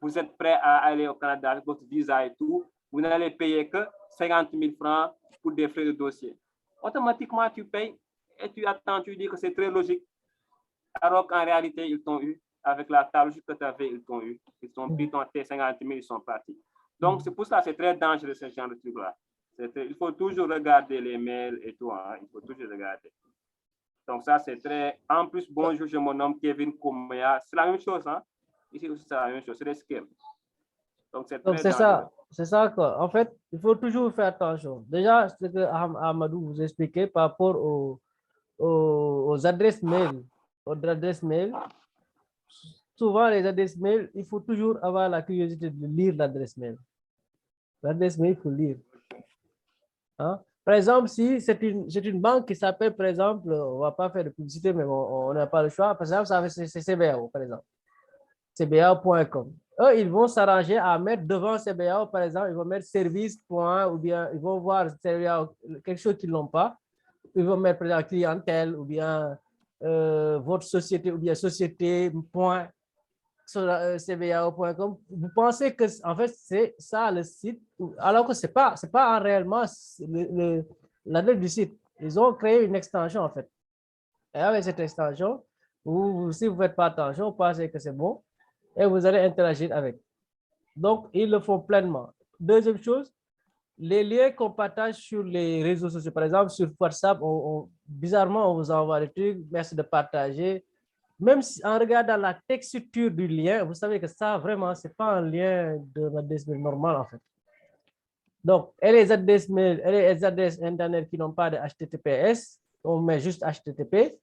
Vous êtes prêt à aller au Canada avec votre visa et tout. Vous n'allez payer que 50 000 francs pour des frais de dossier. Automatiquement, tu payes et tu attends, tu dis que c'est très logique. Alors qu'en réalité, ils t'ont eu. Avec la table que tu avais, ils t'ont eu. Ils ont pris ton T50 000, ils sont partis. Donc, c'est pour ça que c'est très dangereux ce genre de truc-là. Il faut toujours regarder les mails et tout. Hein. Il faut toujours regarder. Donc, ça, c'est très... En plus, bonjour, je me nomme Kevin Kouméa. C'est la même chose. Hein? Ici aussi, c'est la même chose. C'est des scams. Donc, c'est très dangereux. C'est ça, quoi. En fait, il faut toujours faire attention. Déjà, ce que Amadou vous expliquait par rapport aux adresses mail. Aux adresses mail. Souvent, les adresses mail, il faut toujours avoir la curiosité de lire l'adresse mail. L'adresse mail, il faut lire. Hein? Par exemple, si c'est une banque qui s'appelle, par exemple, on ne va pas faire de publicité, mais on n'a pas le choix. Par exemple, c'est CBAO, par exemple. CBAO.com. Eux, ils vont s'arranger à mettre devant CBAO, par exemple, ils vont mettre service. Ou bien ils vont voir CBAO, quelque chose qu'ils n'ont pas. Ils vont mettre, par exemple, clientèle ou bien votre société ou bien société. Sur cbao.com, vous pensez que en fait c'est ça le site, alors que c'est pas réellement l'adresse du site. Ils ont créé une extension en fait. Et avec cette extension, si vous ne faites pas attention, vous pensez que c'est bon et vous allez interagir avec. Donc, ils le font pleinement. Deuxième chose, les liens qu'on partage sur les réseaux sociaux, par exemple sur WhatsApp, bizarrement, on vous envoie des trucs, merci de partager. Même si, en regardant la texture du lien, vous savez que ça, vraiment, ce n'est pas un lien de l'adresse mail normale, en fait. Donc, et les adresses mail, et les adresses Internet qui n'ont pas de HTTPS, on met juste HTTP.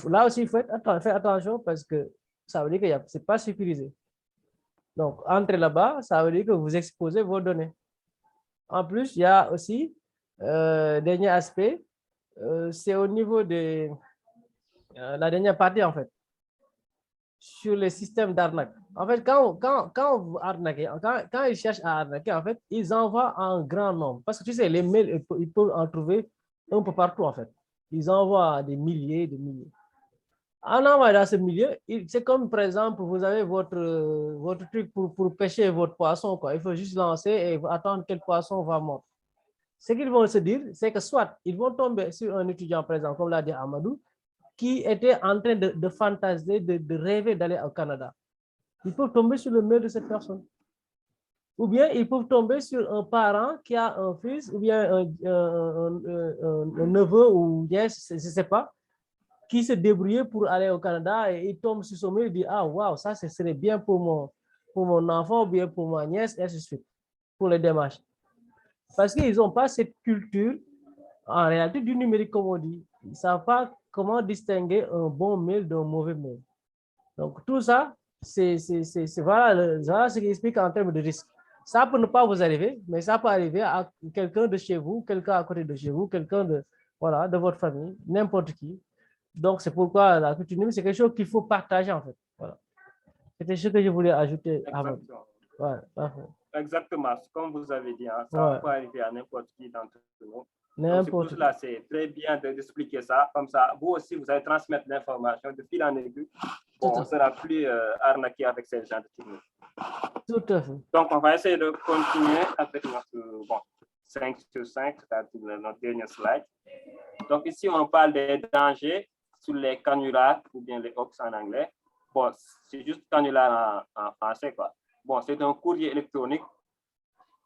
Là aussi, il faut faire attention parce que ça veut dire que ce n'est pas sécurisé. Donc, entrez là-bas, ça veut dire que vous exposez vos données. En plus, il y a aussi, dernier aspect, c'est au niveau de la dernière partie, en fait. Sur les systèmes d'arnaque. En fait, quand vous arnaquez, quand ils cherchent à arnaquer, en fait, ils envoient en grand nombre. Parce que tu sais, les mails, ils peuvent en trouver un peu partout, en fait. Ils envoient des milliers, des milliers. En envoyant dans ce milieu, c'est comme, par exemple, vous avez votre truc pour pêcher votre poisson, quoi. Il faut juste lancer et attendre quel poisson va mordre. Ce qu'ils vont se dire, c'est que soit ils vont tomber sur un étudiant, par exemple, comme l'a dit Amadou, qui était en train de fantaser, de rêver d'aller au Canada. Ils peuvent tomber sur le mail de cette personne. Ou bien ils peuvent tomber sur un parent qui a un fils, ou bien un neveu ou nièce, je ne sais pas, qui se débrouille pour aller au Canada et il tombe sur son mail et dit, ah, waouh, ça, ce serait bien pour mon enfant ou bien pour ma nièce, et ainsi de suite, pour les démarches. Parce qu'ils n'ont pas cette culture, en réalité, du numérique, comme on dit. Ils ne savent pas comment distinguer un bon mail d'un mauvais mail. Donc, tout ça, voilà ce qui explique en termes de risque. Ça peut ne pas vous arriver, mais ça peut arriver à quelqu'un de chez vous, quelqu'un à côté de chez vous, quelqu'un de votre famille, n'importe qui. Donc, c'est pourquoi la culture numérique, c'est quelque chose qu'il faut partager, en fait. Voilà. C'était ce que je voulais ajouter avant. Ouais, exactement, comme vous avez dit, hein, ça peut arriver à n'importe qui d'entre nous. Donc, c'est pour cela, c'est très bien d'expliquer ça. Comme ça, vous aussi, vous allez transmettre l'information de fil en aiguille. Bon, on ne sera plus arnaqué avec ces gens de techniques. Tout à fait. Donc, on va essayer de continuer avec notre 5 sur 5, c'est-à-dire notre dernier slide. Donc, ici, on parle des dangers sur les canulars ou bien les hoax en anglais. Bon, c'est juste canular en français, quoi. Bon, c'est un courrier électronique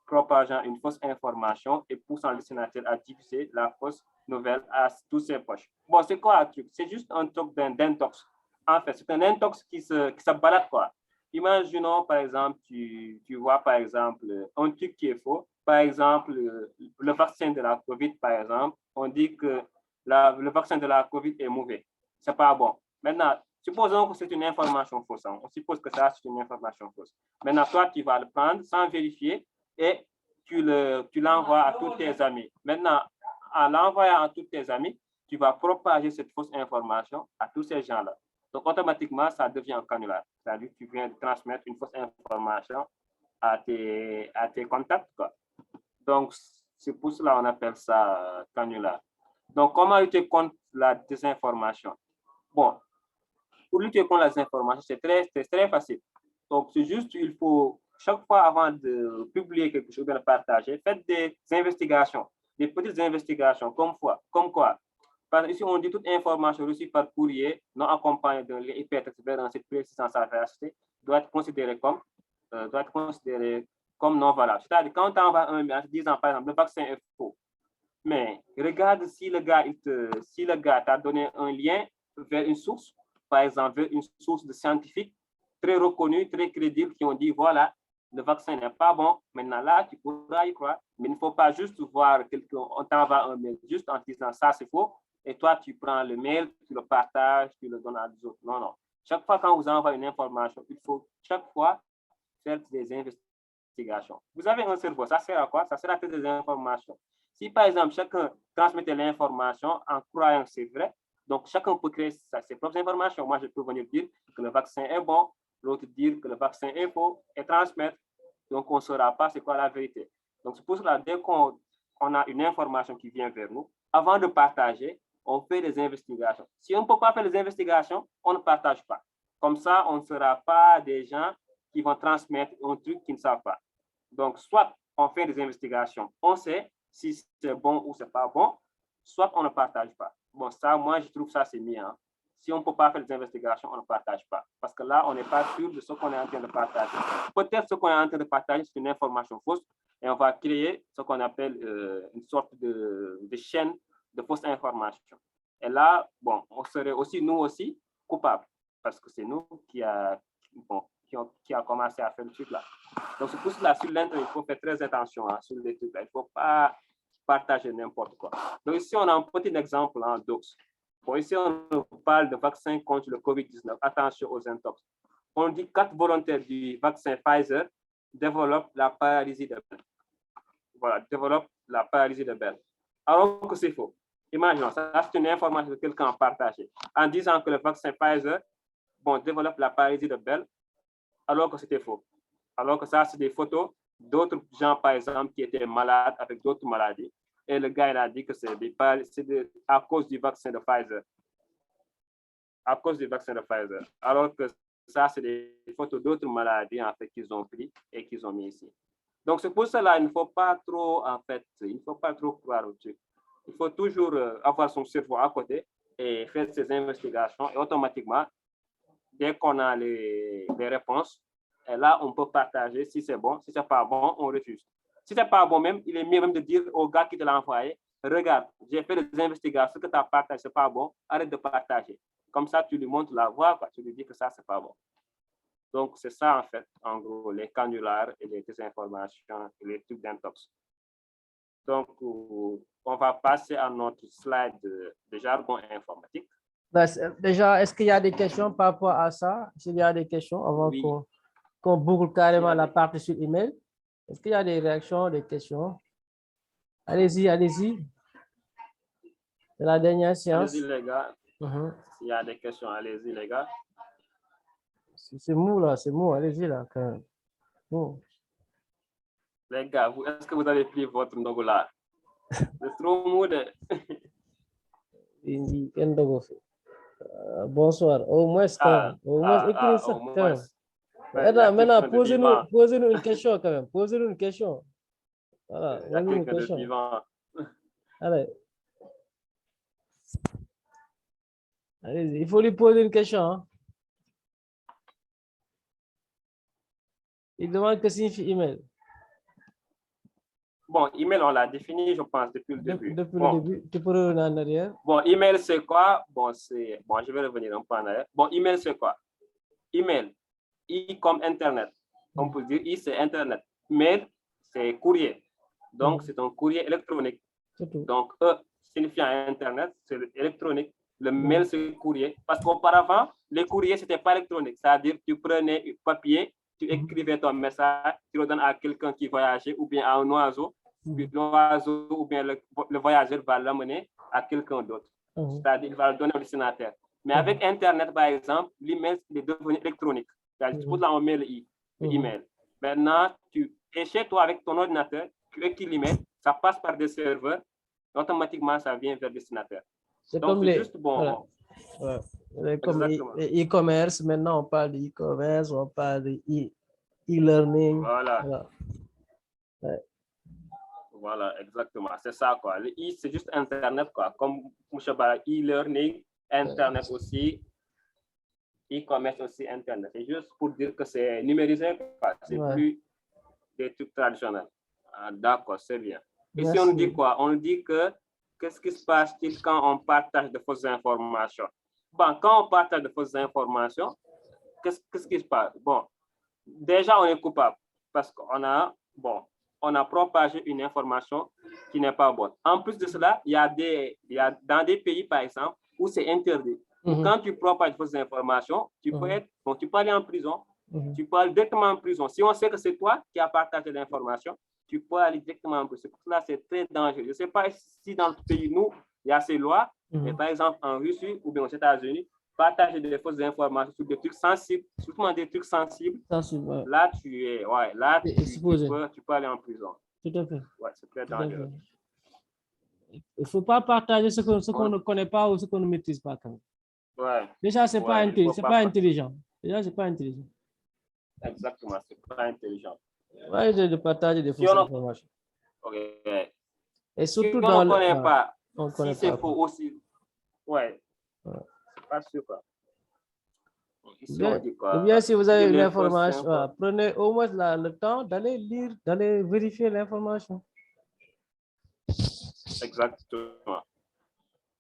propageant une fausse information et poussant le destinataire à diffuser la fausse nouvelle à tous ses proches. Bon, c'est quoi le truc? C'est juste un truc d'intox. En fait, c'est un intox qui se balade, quoi. Imaginons, par exemple, tu vois, par exemple, un truc qui est faux. Par exemple, le vaccin de la COVID, par exemple, on dit que le vaccin de la COVID est mauvais. C'est pas bon. Maintenant, supposons que c'est une information fausse. Hein. On suppose que ça, c'est une information fausse. Maintenant, toi, tu vas le prendre sans vérifier et tu l'envoies à tous tes amis. Maintenant, en l'envoyant à tous tes amis, tu vas propager cette fausse information à tous ces gens-là. Donc, automatiquement, ça devient un canular. C'est-à-dire que tu viens de transmettre une fausse information à tes contacts, quoi. Donc, C'est pour cela qu'on appelle ça canular. Donc, comment lutter contre la désinformation? Bon, pour lutter contre la désinformation, c'est très facile. Donc, c'est juste, il faut, chaque fois avant de publier quelque chose, de le partager, faites des investigations, des petites investigations, comme quoi. Parce que ici, on dit toute information reçue par courrier, non accompagnée d'un lien hypertexte vers un site précis sans sa véracité, doit être considérée comme non valable. C'est-à-dire, quand tu envoies un mail disant, par exemple, le vaccin est faux, mais regarde si le gars t'a donné un lien vers une source, par exemple, une source de scientifiques très reconnus, très crédibles, qui ont dit, voilà, le vaccin n'est pas bon. Maintenant, là, tu pourras y croire. Mais il ne faut pas juste voir quelqu'un, on t'envoie un mail juste en disant, ça, c'est faux. Et toi, tu prends le mail, tu le partages, tu le donnes à des autres. Non, non. Chaque fois quand vous envoyez une information, il faut chaque fois faire des investigations. Vous avez un cerveau, ça sert à quoi? Ça sert à faire des informations. Si par exemple, chacun transmettait l'information en croyant que c'est vrai, donc chacun peut créer ses propres informations. Moi, je peux venir dire que le vaccin est bon, l'autre dire que le vaccin est faux et transmettre. Donc, on ne saura pas c'est quoi la vérité. Donc, c'est pour cela, dès qu'on a une information qui vient vers nous, avant de partager, on fait des investigations. Si on ne peut pas faire des investigations, on ne partage pas. Comme ça, on ne sera pas des gens qui vont transmettre un truc qu'ils ne savent pas. Donc, soit on fait des investigations, on sait si c'est bon ou c'est pas bon, soit on ne partage pas. Bon, ça, moi, je trouve ça, c'est mieux. Hein. Si on ne peut pas faire des investigations, on ne partage pas. Parce que là, on n'est pas sûr de ce qu'on est en train de partager. Peut-être ce qu'on est en train de partager, c'est une information fausse et on va créer ce qu'on appelle une sorte de chaîne de fausses informations. Et là, bon, on serait aussi, nous aussi, coupables parce que c'est nous qui a commencé à faire le truc là. Donc, c'est pour cela, sur l'Internet, il faut faire très attention sur les trucs là. Il ne faut pas partager n'importe quoi. Donc, ici, on a un petit exemple en dox. Bon, ici, on parle de vaccin contre le COVID-19. Attention aux intox. On dit 4 volontaires du vaccin Pfizer développent la paralysie de Bell. Voilà, développent la paralysie de Bell. Alors que c'est faux. Imaginons, ça, c'est une information que quelqu'un a partagée en disant que le vaccin Pfizer développe la paralysie de Bell, alors que c'était faux. Alors que ça, c'est des photos d'autres gens, par exemple, qui étaient malades avec d'autres maladies. Et le gars, il a dit que c'est à cause du vaccin de Pfizer. À cause du vaccin de Pfizer. Alors que ça, c'est des photos d'autres maladies, en fait, qu'ils ont pris et qu'ils ont mis ici. Donc, c'est pour cela, il ne faut pas trop, en fait, il ne faut pas trop croire au truc. Il faut toujours avoir son cerveau à côté et faire ses investigations et automatiquement, dès qu'on a les réponses, et là, on peut partager si c'est bon. Si c'est pas bon, on refuse. Si c'est pas bon même, il est mieux même de dire au gars qui te l'a envoyé, regarde, j'ai fait des investigations, ce que tu as partagé, c'est pas bon, arrête de partager. Comme ça, tu lui montres la voie, quoi. Tu lui dis que ça, c'est pas bon. Donc, c'est ça, en fait, en gros, les canulars et les désinformations et les trucs d'intox. Donc, on va passer à notre slide de jargon informatique. Déjà, est-ce qu'il y a des questions par rapport à ça? S'il y a des questions avant Oui. qu'on boucle carrément la partie sur email? Est-ce qu'il y a des réactions, des questions? Allez-y, allez-y. C'est la dernière séance. Allez-y, les gars. S'il y a des questions, allez-y, les gars. C'est mou, là, c'est mou. Allez-y, là, quand même. Bon. Les gars, est-ce que vous avez pris votre ndogu là? C'est trop mou, Bonsoir. Au moins, écrivez ça. Au moins. Maintenant, posez-nous une question quand même. Posez-nous une question. Voilà, il y a quelqu'un de vivant. Allez. Allez-y, il faut lui poser une question. Hein. Il demande que signifie email. Bon, email, on l'a défini, je pense, depuis le début. Depuis le début, tu peux revenir en arrière. Bon, email, c'est quoi? Bon, je vais revenir un peu en arrière. Bon, email, c'est quoi? Email, I comme Internet. On peut dire I, c'est Internet. Mail, c'est courrier. Donc, c'est un courrier électronique. Donc, E, signifiant Internet, c'est électronique. Le mail, c'est courrier. Parce qu'auparavant, les courriers, ce n'était pas électronique. C'est-à-dire, tu prenais un papier, tu écrivais ton message, tu le donnes à quelqu'un qui voyageait ou bien à un oiseau. L'oiseau ou bien le voyageur va l'amener à quelqu'un d'autre. C'est-à-dire, il va le donner au destinataire. Mais avec Internet, par exemple, l'email est devenu électronique. C'est-à-dire, tu poses un mail, email. Maintenant, tu es chez toi avec ton ordinateur, tu écris l'email, ça passe par des serveurs, automatiquement, ça vient vers le destinataire. C'est Donc, comme c'est les... juste bon. Voilà. Ouais. Comme Exactement. e-commerce, maintenant on parle d'e-commerce, on parle d'e-learning. Voilà. Voilà. Ouais. Voilà, exactement. C'est ça, quoi. Le e, c'est juste Internet, quoi. Comme e-learning, Internet aussi, e-commerce aussi, Internet. C'est juste pour dire que c'est numérisé, quoi. C'est plus des trucs traditionnels. Ah, d'accord, c'est bien. Ici, on dit quoi? On dit que qu'est-ce qui se passe-t-il quand on partage de fausses informations? Bon, quand on partage de fausses informations, qu'est-ce qui se passe? Bon, déjà, on est coupable parce qu'on a, on a propagé une information qui n'est pas bonne. En plus de cela, il y a dans des pays, par exemple, où c'est interdit. Quand tu propages de fausses informations, tu peux aller en prison. Tu peux aller directement en prison. Si on sait que c'est toi qui as partagé l'information, tu peux aller directement en prison. Pour cela, c'est très dangereux. Je ne sais pas si dans notre pays, nous, il y a ces lois, mais par exemple, en Russie ou bien aux États-Unis, partager des fausses informations sur des trucs sensibles, surtout des trucs sensibles, là, tu peux aller en prison. Tout à fait. Ouais, c'est très dangereux. Il ne faut pas partager ce qu'on ne connaît pas ou ce qu'on ne maîtrise pas. Quand même. Ouais. Déjà, ce n'est pas intelligent. Déjà, ce n'est pas intelligent. Exactement, ce n'est pas intelligent. Ouais, de partager des fausses informations. Ok. Et surtout si on dans ne connaît pas, si c'est faux aussi. Ouais. C'est pas sûr, quoi. Ici, on dit quoi? Ou bien, si vous avez une information, prenez au moins le temps d'aller lire, d'aller vérifier l'information. Exactement.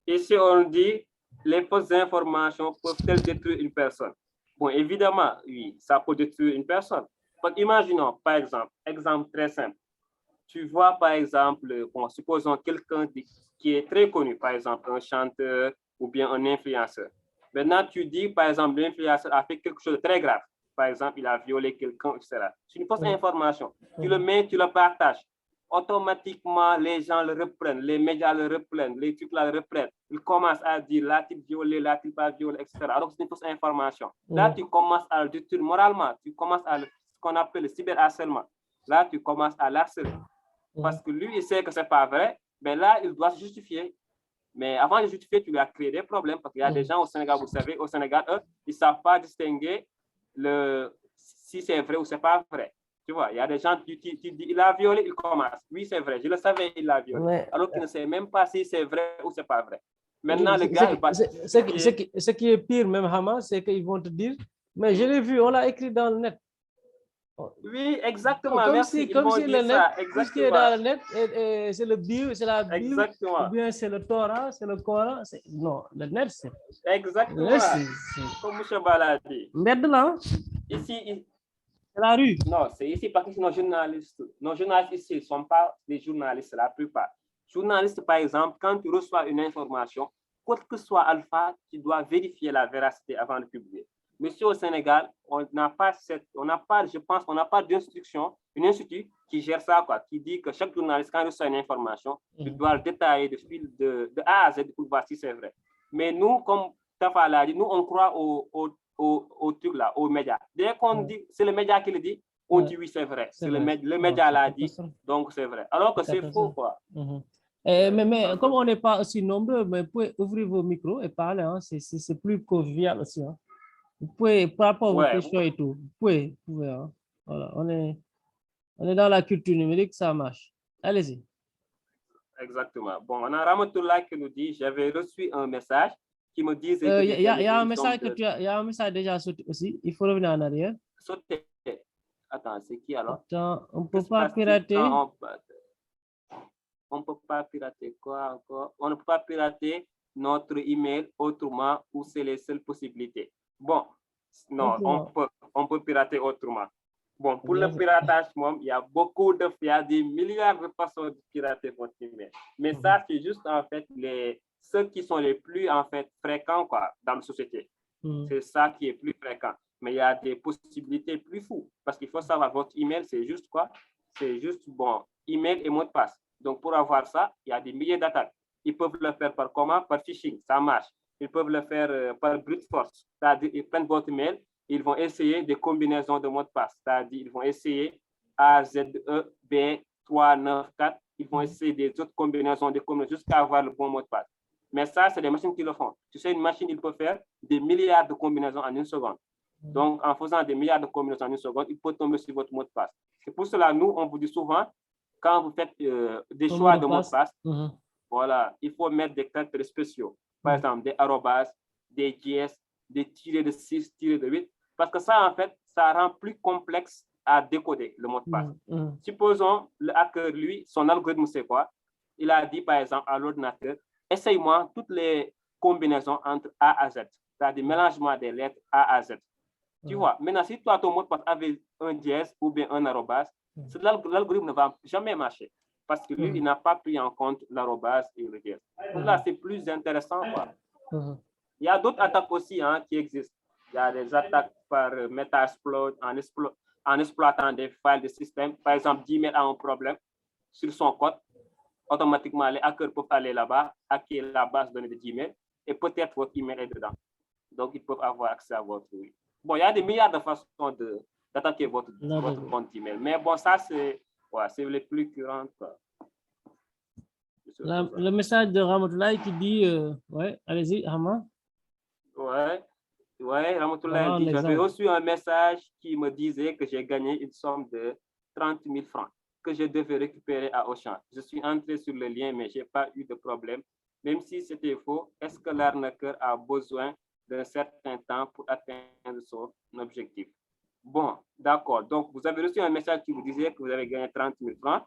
Ici, on dit les fausses informations peuvent-elles détruire une personne? Bon, évidemment, oui, ça peut détruire une personne. Donc, imaginons, par exemple très simple. Tu vois, par exemple, supposons quelqu'un qui est très connu, par exemple, un chanteur ou bien un influenceur. Maintenant, tu dis, par exemple, l'influenceur a fait quelque chose de très grave. Par exemple, il a violé quelqu'un, etc. C'est une fausse information. Tu le mets, tu le partages. Automatiquement, les gens le reprennent, les médias le reprennent, les trucs là le reprennent. Ils commencent à dire, l'a-t-il violé, l'a-t-il pas violé, etc. Alors, c'est une fausse information. Là, tu commences à le détruire moralement. Tu commences à ce qu'on appelle le cyberharcèlement. Là, tu commences à l'harceler. Parce que lui, il sait que ce n'est pas vrai, mais là, il doit se justifier. Mais avant de justifier, tu lui as créé des problèmes parce qu'il y a des gens au Sénégal, vous savez, au Sénégal, eux, ils ne savent pas distinguer si c'est vrai ou ce n'est pas vrai. Tu vois, il y a des gens qui disent, il a violé, il commence. Oui, c'est vrai, je le savais, il l'a violé. Ouais. Alors qu'il ne sait même pas si c'est vrai ou ce n'est pas vrai. Maintenant, le gars, il va ce qui est pire, même Hamas, c'est qu'ils vont te dire, mais je l'ai vu, on l'a écrit dans le net. Oui, exactement. Comme merci. si le net, tout ce qui est dans le net, c'est le Bible, c'est la Bible, exactement. ou bien c'est le Torah, c'est le Coran. Non, le net, c'est... Exactement. Comme M. Bala a dit. Merde là. Ici, c'est la rue. Non, c'est ici parce que nos journalistes ici ne sont pas des journalistes, la plupart. Journalistes, par exemple, quand tu reçois une information, quel que soit Alpha, tu dois vérifier la véracité avant de publier. Monsieur, au Sénégal, on n'a pas, je pense, on n'a pas d'instruction, une institut qui gère ça, quoi, qui dit que chaque journaliste, quand il reçoit une information, il doit le détailler de A à Z pour voir si c'est vrai. Mais nous, comme Tafa l'a dit, nous, on croit au truc là, aux médias. Dès qu'on dit, c'est le média qui le dit, on dit oui, c'est vrai. C'est le média l'a dit, donc c'est vrai. Alors que c'est faux, quoi. Mais comme on n'est pas aussi nombreux, mais vous pouvez ouvrir vos micros et parler, hein, c'est plus convivial aussi. Hein. Vous pouvez, par rapport aux questions et tout, vous pouvez hein. Voilà, on est dans la culture numérique, ça marche. Allez-y. Exactement. Bon, on a Ramatoulaye qui nous dit, j'avais reçu un message qui me disait que... Il y a un message il y a un message déjà sauté aussi, il faut revenir en arrière. Sauté. Attends, c'est qui alors? Attends, on ne peut pas pirater. On ne peut pas pirater quoi encore? On ne peut pas pirater notre email autrement ou c'est les seules possibilités. Bon, non, on peut pirater autrement. Bon, pour le piratage, il y a il y a des milliards de façons de pirater votre email. Mais ça, c'est juste en fait ceux qui sont les plus en fait fréquents quoi, dans la société. C'est ça qui est plus fréquent. Mais il y a des possibilités plus fous. Parce qu'il faut savoir, votre email, c'est juste quoi? C'est juste, email et mot de passe. Donc, pour avoir ça, il y a des milliers d'attaques. Ils peuvent le faire par comment? Par phishing, ça marche. Ils peuvent le faire par brute force. C'est-à-dire, ils prennent votre email, ils vont essayer des combinaisons de mots de passe. C'est-à-dire, ils vont essayer A, Z, E, B, 3, 9, 4. ils vont essayer des autres combinaisons, jusqu'à avoir le bon mot de passe. Mais ça, c'est des machines qui le font. Tu sais, une machine, il peut faire des milliards de combinaisons en une seconde. Donc, en faisant des milliards de combinaisons en une seconde, il peut tomber sur votre mot de passe. C'est pour cela, nous, on vous dit souvent, quand vous faites des choix de mot de passe, voilà, il faut mettre des caractères spéciaux. Par exemple, des arrobas, des JS, des tirés de 6, tirés de 8. Parce que ça, en fait, ça rend plus complexe à décoder le mot de passe. Supposons, le hacker, lui, son algorithme, c'est quoi? Il a dit, par exemple, à l'ordinateur, essaye-moi toutes les combinaisons entre A à Z, c'est-à-dire mélangement des lettres A à Z. Tu vois, maintenant, si toi, ton mot de passe avait un dièse ou bien un arrobas, l'algorithme ne va jamais marcher parce que lui, il n'a pas pris en compte l'arrobas et le dièse. Donc là, c'est plus intéressant, quoi. Il y a d'autres attaques aussi qui existent. Il y a des attaques par Metasploit en exploitant des files de système. Par exemple, Gmail a un problème sur son code. Automatiquement, les hackers peuvent aller là-bas, hacker la base de données de Gmail et peut-être votre email est dedans. Donc, ils peuvent avoir accès à votre... Bon, il y a des milliards de façons d'attaquer votre compte email. Mais bon, ça, c'est les plus courantes. Le message de Ramatoulaye qui dit, ouais, allez-y, Hama. Ouais, Ramatoulaye dit, j'avais reçu un message qui me disait que j'ai gagné une somme de 30 000 francs que je devais récupérer à Auchan. Je suis entré sur le lien, mais je n'ai pas eu de problème. Même si c'était faux, est-ce que l'arnaqueur a besoin d'un certain temps pour atteindre son objectif? Bon, d'accord. Donc, vous avez reçu un message qui vous disait que vous avez gagné 30 000 francs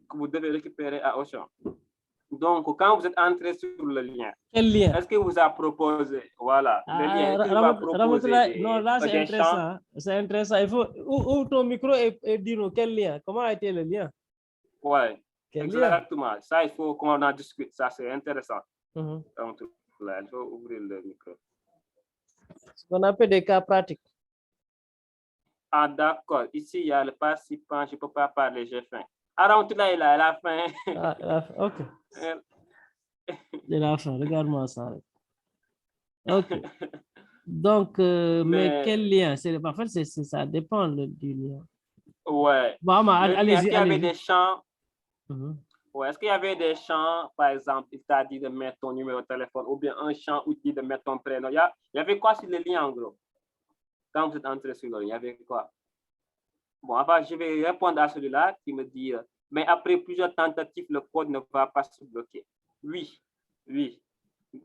que vous devez récupérer à Auchan. Donc, quand vous êtes entré sur le lien, quel lien? Est-ce que vous a proposé, voilà, le lien, est-ce qu'il va proposer non, là, c'est intéressant. C'est intéressant. Il faut ouvre ton micro et dis-nous quel lien. Comment a été le lien? Oui, exactement. Lien? Ça, il faut qu'on en discute. Ça, c'est intéressant. Donc, là, il faut ouvrir le micro. Ce qu'on appelle des cas pratiques. Ah, d'accord. Ici, il y a le participant. Je ne peux pas parler, j'ai faim. Alors, là, il a la faim. OK. Il a faim, regarde-moi ça. OK. Donc, mais quel lien? En fait, ça dépend du lien. Ouais. Bon, allez-y. Est-ce qu'il y avait des champs? Ouais, est-ce qu'il y avait des champs, par exemple, il t'a dit de mettre ton numéro de téléphone ou bien un champ où il dit de mettre ton prénom? Il y avait quoi sur le lien, en gros? Quand vous êtes entré sur le lien, il y avait quoi? Bon, enfin, je vais répondre à celui-là qui me dit, mais après plusieurs tentatives, le code ne va pas se bloquer. Oui.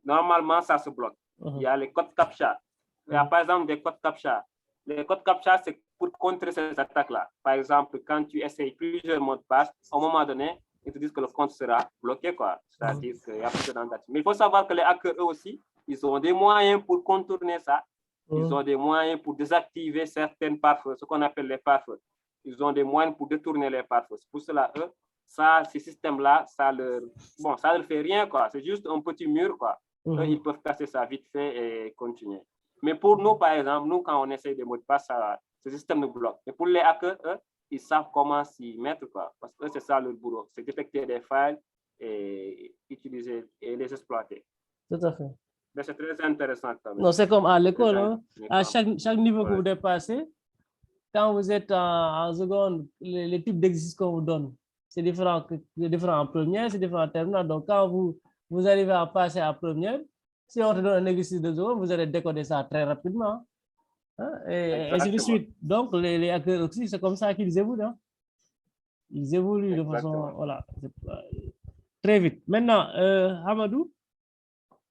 Normalement, ça se bloque. Il y a les codes CAPTCHA. Il y a par exemple des codes CAPTCHA. Les codes CAPTCHA, c'est pour contrer ces attaques-là. Par exemple, quand tu essayes plusieurs mots de passe, à un moment donné, ils te disent que le compte sera bloqué, quoi. C'est-à-dire qu'il y a plusieurs tentatives. Mais il faut savoir que les hackers, eux aussi, ils ont des moyens pour contourner ça. Ils ont des moyens pour désactiver certaines pare-feux, ce qu'on appelle les pare-feux. Ils ont des moyens pour détourner les pare-feux. Pour cela, eux, ces systèmes-là, ça ne fait rien, quoi. C'est juste un petit mur, quoi. Eux, ils peuvent casser ça vite fait et continuer. Mais pour nous, par exemple, nous, quand on essaye des mots de passe, ce système nous bloque. Et pour les hackers, eux, ils savent comment s'y mettre, quoi. Parce que c'est ça le boulot. C'est détecter des failles et utiliser et les exploiter. Tout à fait. Mais c'est très intéressant quand même. Non, c'est comme à l'école, hein? À chaque niveau que vous dépassez, quand vous êtes en seconde, les types d'exercices qu'on vous donne, c'est différent en première, c'est différent en terminale. Donc, quand vous arrivez à passer à première, si on te donne un exercice de seconde, vous allez décoder ça très rapidement. Hein? Et ainsi de suite. Donc, les hackers aussi, c'est comme ça qu'ils évoluent. Hein? Ils évoluent de façon, voilà, très vite. Maintenant, Hamadou,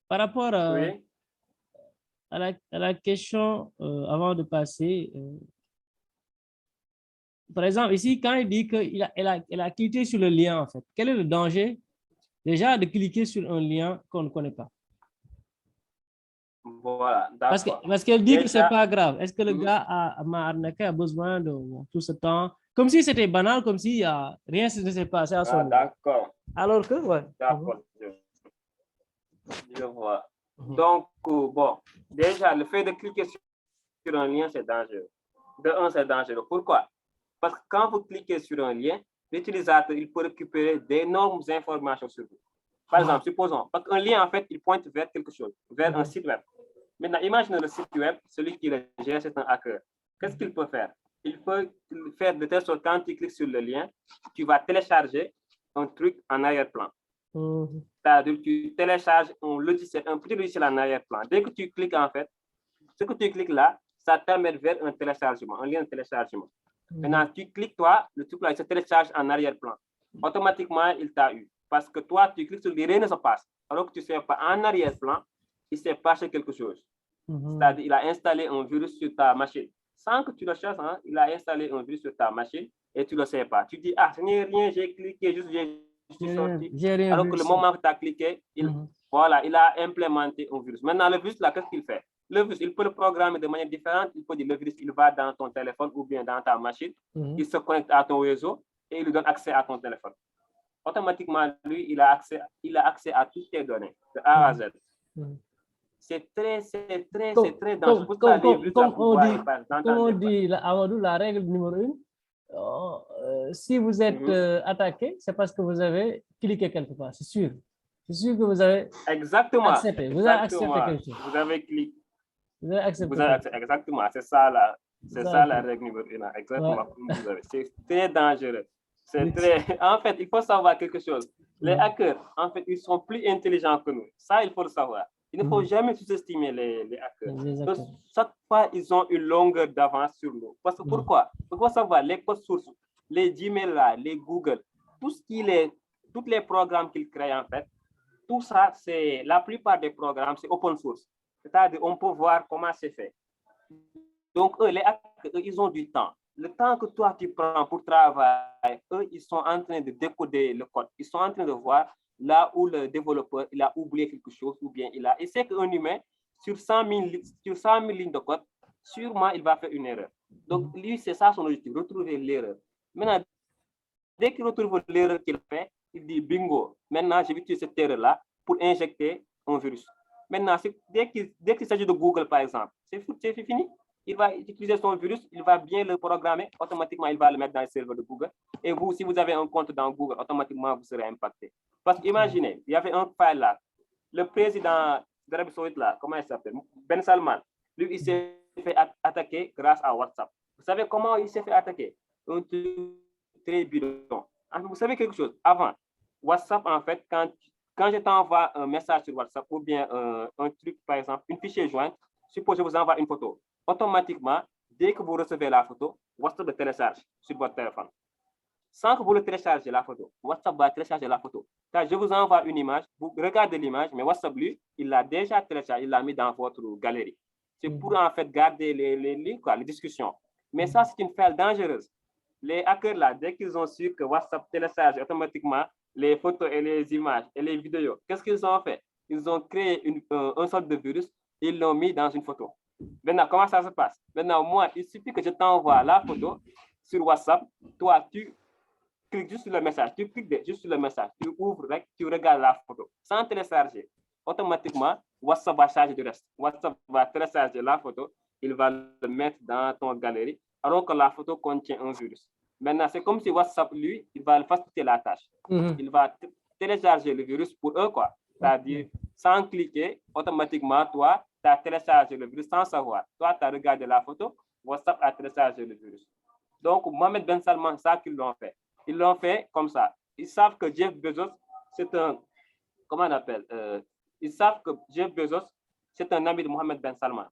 par rapport à la question, avant de passer, par exemple, ici, quand il dit qu'elle a cliqué sur le lien, en fait, quel est le danger déjà de cliquer sur un lien qu'on ne connaît pas? Voilà, d'accord. Parce qu'elle dit que c'est pas grave. Est-ce que le gars m'a arnaqué, a besoin de tout ce temps? Comme si c'était banal, comme si rien ne s'est passé à son niveau. D'accord. Alors que, ouais. D'accord. Je vois. Donc, bon, déjà, le fait de cliquer sur un lien, c'est dangereux. De un, c'est dangereux. Pourquoi? Parce que quand vous cliquez sur un lien, l'utilisateur, il peut récupérer d'énormes informations sur vous. Par exemple, supposons, parce qu'un lien, en fait, il pointe vers quelque chose, vers un site web. Maintenant, imagine le site web, celui qui le gère, c'est un hacker. Qu'est-ce qu'il peut faire? Il peut faire de telle sorte, quand tu cliques sur le lien, tu vas télécharger un truc en arrière-plan. Mhm. C'est-à-dire que tu télécharges un petit logiciel en arrière-plan. Dès que tu cliques, en fait, ce que tu cliques là, ça t'amène vers un téléchargement, un lien de téléchargement. Maintenant, tu cliques, toi, le truc là, il se télécharge en arrière-plan. Automatiquement, il t'a eu. Parce que toi, tu cliques sur les rien ne se passe. Alors que tu ne sais pas, en arrière-plan, il s'est passé quelque chose. C'est-à-dire, il a installé un virus sur ta machine. Sans que tu le cherches, hein, il a installé un virus sur ta machine et tu ne le sais pas. Tu dis, ah, ce n'est rien, j'ai cliqué, juste je suis sorti. Alors que le moment que tu as cliqué, voilà, il a implémenté un virus. Maintenant, le virus, là, qu'est-ce qu'il fait? Le virus, il peut le programmer de manière différente. Il peut dire, le virus, il va dans ton téléphone ou bien dans ta machine. Il se connecte à ton réseau et il lui donne accès à ton téléphone. Automatiquement, lui, il a accès à toutes tes données, de A à Z. C'est très dangereux. Comme on dit, la règle numéro 1, si vous êtes attaqué, c'est parce que vous avez cliqué quelque part, c'est sûr. C'est sûr que vous avez accepté. Vous avez accepté quelque chose. Vous avez cliqué. Vous avez accepté. Exactement, c'est ça là. C'est ça la règle numéro 1. Exactement. Ouais. C'est très dangereux. C'est très. En fait, il faut savoir quelque chose. Les hackers, en fait, ils sont plus intelligents que nous. Ça, il faut le savoir. Il ne faut jamais sous-estimer les hackers. Donc, chaque fois, ils ont une longueur d'avance sur nous. Parce que pourquoi? Pourquoi savoir les codes sources, les Gmail là, les Google, tous les programmes qu'ils créent en fait, tout ça, c'est la plupart des programmes, c'est open source. C'est-à-dire, on peut voir comment c'est fait. Donc, eux, les hackers, ils ont du temps. Le temps que toi, tu prends pour travailler, eux, ils sont en train de décoder le code. Ils sont en train de voir là où le développeur, il a oublié quelque chose ou bien il a... Et c'est qu'un humain, sur 100 000 lignes de code, sûrement, il va faire une erreur. Donc, lui, c'est ça son objectif, retrouver l'erreur. Maintenant, dès qu'il retrouve l'erreur qu'il fait, il dit bingo. Maintenant, j'ai utiliser cette erreur-là pour injecter un virus. Maintenant, dès qu'il s'agit de Google, par exemple, c'est fini. Il va utiliser son virus, il va bien le programmer, automatiquement, il va le mettre dans le serveur de Google. Et vous, si vous avez un compte dans Google, automatiquement, vous serez impacté. Parce qu'imaginez, il y avait un file là, le président d'Arabie Saoudite là, comment il s'appelle? Ben Salman, lui, il s'est fait attaquer grâce à WhatsApp. Vous savez comment il s'est fait attaquer? Un truc très bidon. Vous savez quelque chose? Avant, WhatsApp, en fait, quand je t'envoie un message sur WhatsApp ou bien un truc, par exemple, une fichier jointe, suppose que je vous envoie une photo. Automatiquement, dès que vous recevez la photo, WhatsApp le télécharge sur votre téléphone. Sans que vous le téléchargez la photo, WhatsApp va télécharger la photo. Car je vous envoie une image, vous regardez l'image, mais WhatsApp, lui, il l'a déjà téléchargé, il l'a mis dans votre galerie. C'est pour, en fait, garder les discussions. Mais ça, c'est une faille dangereuse. Les hackers, là, dès qu'ils ont su que WhatsApp télécharge automatiquement les photos et les images et les vidéos, qu'est-ce qu'ils ont fait? Ils ont créé un sorte de virus et ils l'ont mis dans une photo. Maintenant, comment ça se passe? Maintenant, moi, il suffit que je t'envoie la photo sur WhatsApp. Toi, tu cliques juste sur le message. Tu cliques juste sur le message. Tu ouvres, tu regardes la photo sans télécharger. Automatiquement, WhatsApp va charger du reste. WhatsApp va télécharger la photo. Il va le mettre dans ton galerie alors que la photo contient un virus. Maintenant, c'est comme si WhatsApp, lui, il va faciliter la tâche. Il va télécharger le virus pour eux, quoi. C'est-à-dire, sans cliquer, automatiquement, toi, tu as téléchargé le virus sans savoir. Toi, tu as regardé la photo, WhatsApp a téléchargé le virus. Donc, Mohamed Ben Salman, ça qu'ils l'ont fait. Ils l'ont fait comme ça. Ils savent que Jeff Bezos, c'est un... Comment on appelle? Ils savent que Jeff Bezos, c'est un ami de Mohamed Ben Salman.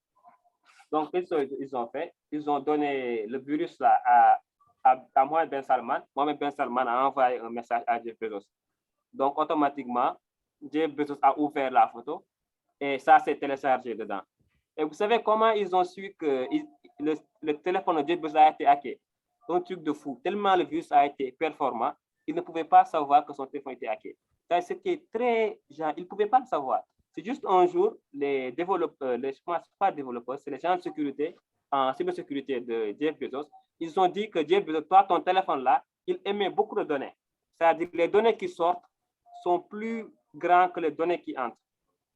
Donc, ils ont fait, ils ont donné le virus là à Mohamed Ben Salman. Mohamed Ben Salman a envoyé un message à Jeff Bezos. Donc, automatiquement, Jeff Bezos a ouvert la photo et ça s'est téléchargé dedans. Et vous savez comment ils ont su que le téléphone de Jeff Bezos a été hacké? Un truc de fou. Tellement le virus a été performant, ils ne pouvaient pas savoir que son téléphone était hacké. C'était très... Ils ne pouvaient pas le savoir. C'est juste un jour, les développeurs, pas développeurs, c'est les gens de sécurité, en cybersécurité de Jeff Bezos, ils ont dit que Jeff Bezos, toi, ton téléphone là, il émet beaucoup de données. C'est-à-dire que les données qui sortent sont plus grandes que les données qui entrent.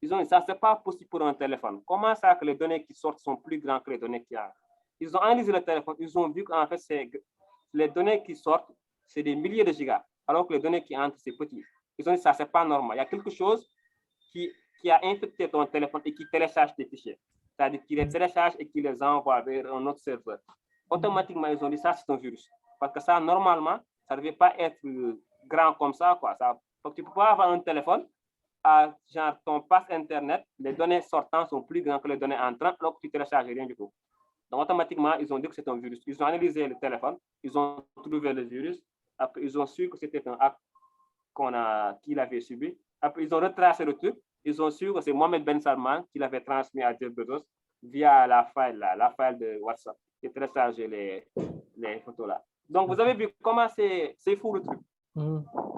Ils ont dit, ça, c'est pas possible pour un téléphone. Comment ça que les données qui sortent sont plus grandes que les données qui entrent? Ils ont analysé le téléphone, ils ont vu qu'en fait, les données qui sortent, c'est des milliers de gigas, alors que les données qui entrent, c'est petit. Ils ont dit, ça, c'est pas normal. Il y a quelque chose qui a infecté ton téléphone et qui télécharge tes fichiers. C'est-à-dire qu'il les télécharge et qu'il les envoie vers un autre serveur. Automatiquement, ils ont dit ça, c'est un virus. Parce que ça, normalement, ça ne devait pas être grand comme ça, quoi. Donc, tu peux pas avoir un téléphone, genre ton passe Internet, les données sortantes sont plus grandes que les données entrantes, alors que tu télécharges rien du tout. Donc, automatiquement, ils ont dit que c'est un virus. Ils ont analysé le téléphone, ils ont trouvé le virus, après, ils ont su que c'était un acte qu'il avait subi. Après, ils ont retracé le truc, ils ont su que c'est Mohamed Ben Salman qui l'avait transmis à Jeff Bezos via la file de WhatsApp, qui téléchargeait les photos là. Donc, vous avez vu comment c'est fou le truc.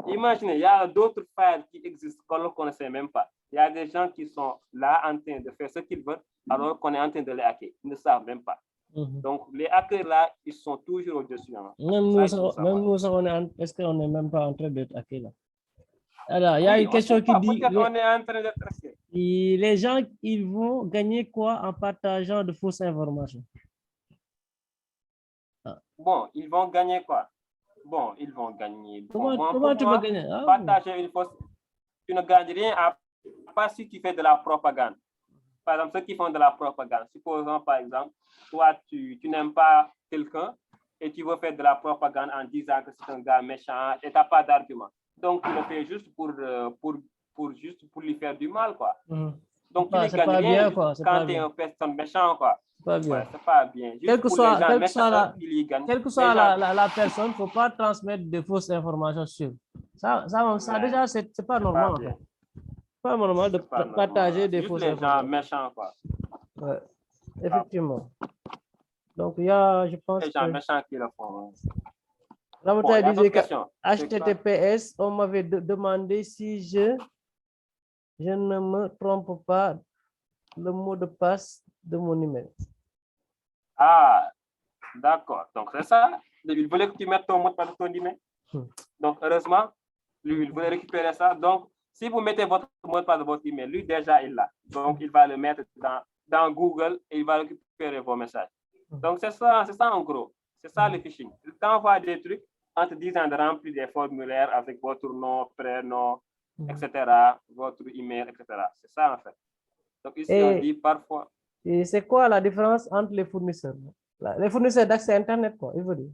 Imaginez, il y a d'autres files qui existent qu'on ne connaissait même pas. Il y a des gens qui sont là en train de faire ce qu'ils veulent, alors qu'on est en train de les hacker. Ils ne savent même pas. Donc, les hackers là, ils sont toujours au-dessus. Hein. Même nous, est-ce qu'on n'est même pas en train d'être hackés là? Alors, il y a une question qui dit on est en train d'être hackés. Les gens, ils vont gagner quoi en partageant de fausses informations? Bon, ils vont gagner quoi? Bon, ils vont gagner. Comment tu peux gagner? Partager une fausse, tu ne gagnes rien à part si tu fais de la propagande. Par exemple, ceux qui font de la propagande. Supposons, par exemple, toi, tu n'aimes pas quelqu'un et tu veux faire de la propagande en disant que c'est un gars méchant et tu n'as pas d'argument. Donc, tu le fais juste pour lui faire du mal, quoi. Donc, tu ne gagnes rien quand tu es une personne méchante, quoi. Pas bien. Ouais, c'est pas bien. Juste quelle que soit la personne, il ne faut pas transmettre de fausses informations sur. Ça déjà, c'est pas normal. En fait. Pas normal de partager des fausses informations. Gens méchants, quoi. Ouais. Effectivement. Donc, il y a, je pense. Les gens méchants qui le font. Ramata disait que HTTPS, on m'avait demandé si je ne me trompe pas le mot de passe de mon email. Ah, d'accord. Donc, c'est ça. Il voulait que tu mettes ton mot de passe de ton email. Donc, heureusement, lui, il voulait récupérer ça. Donc, si vous mettez votre mot de passe de votre email, lui, déjà, il l'a. Donc, il va le mettre dans Google et il va récupérer vos messages. Donc, c'est ça en gros. C'est ça le phishing. Il t'envoie des trucs en te disant de remplir des formulaires avec votre nom, prénom, etc., votre email, etc. C'est ça, en fait. Donc, ici, on dit parfois. Et c'est quoi la différence entre les fournisseurs? Les fournisseurs d'accès à Internet, quoi, il veut dire.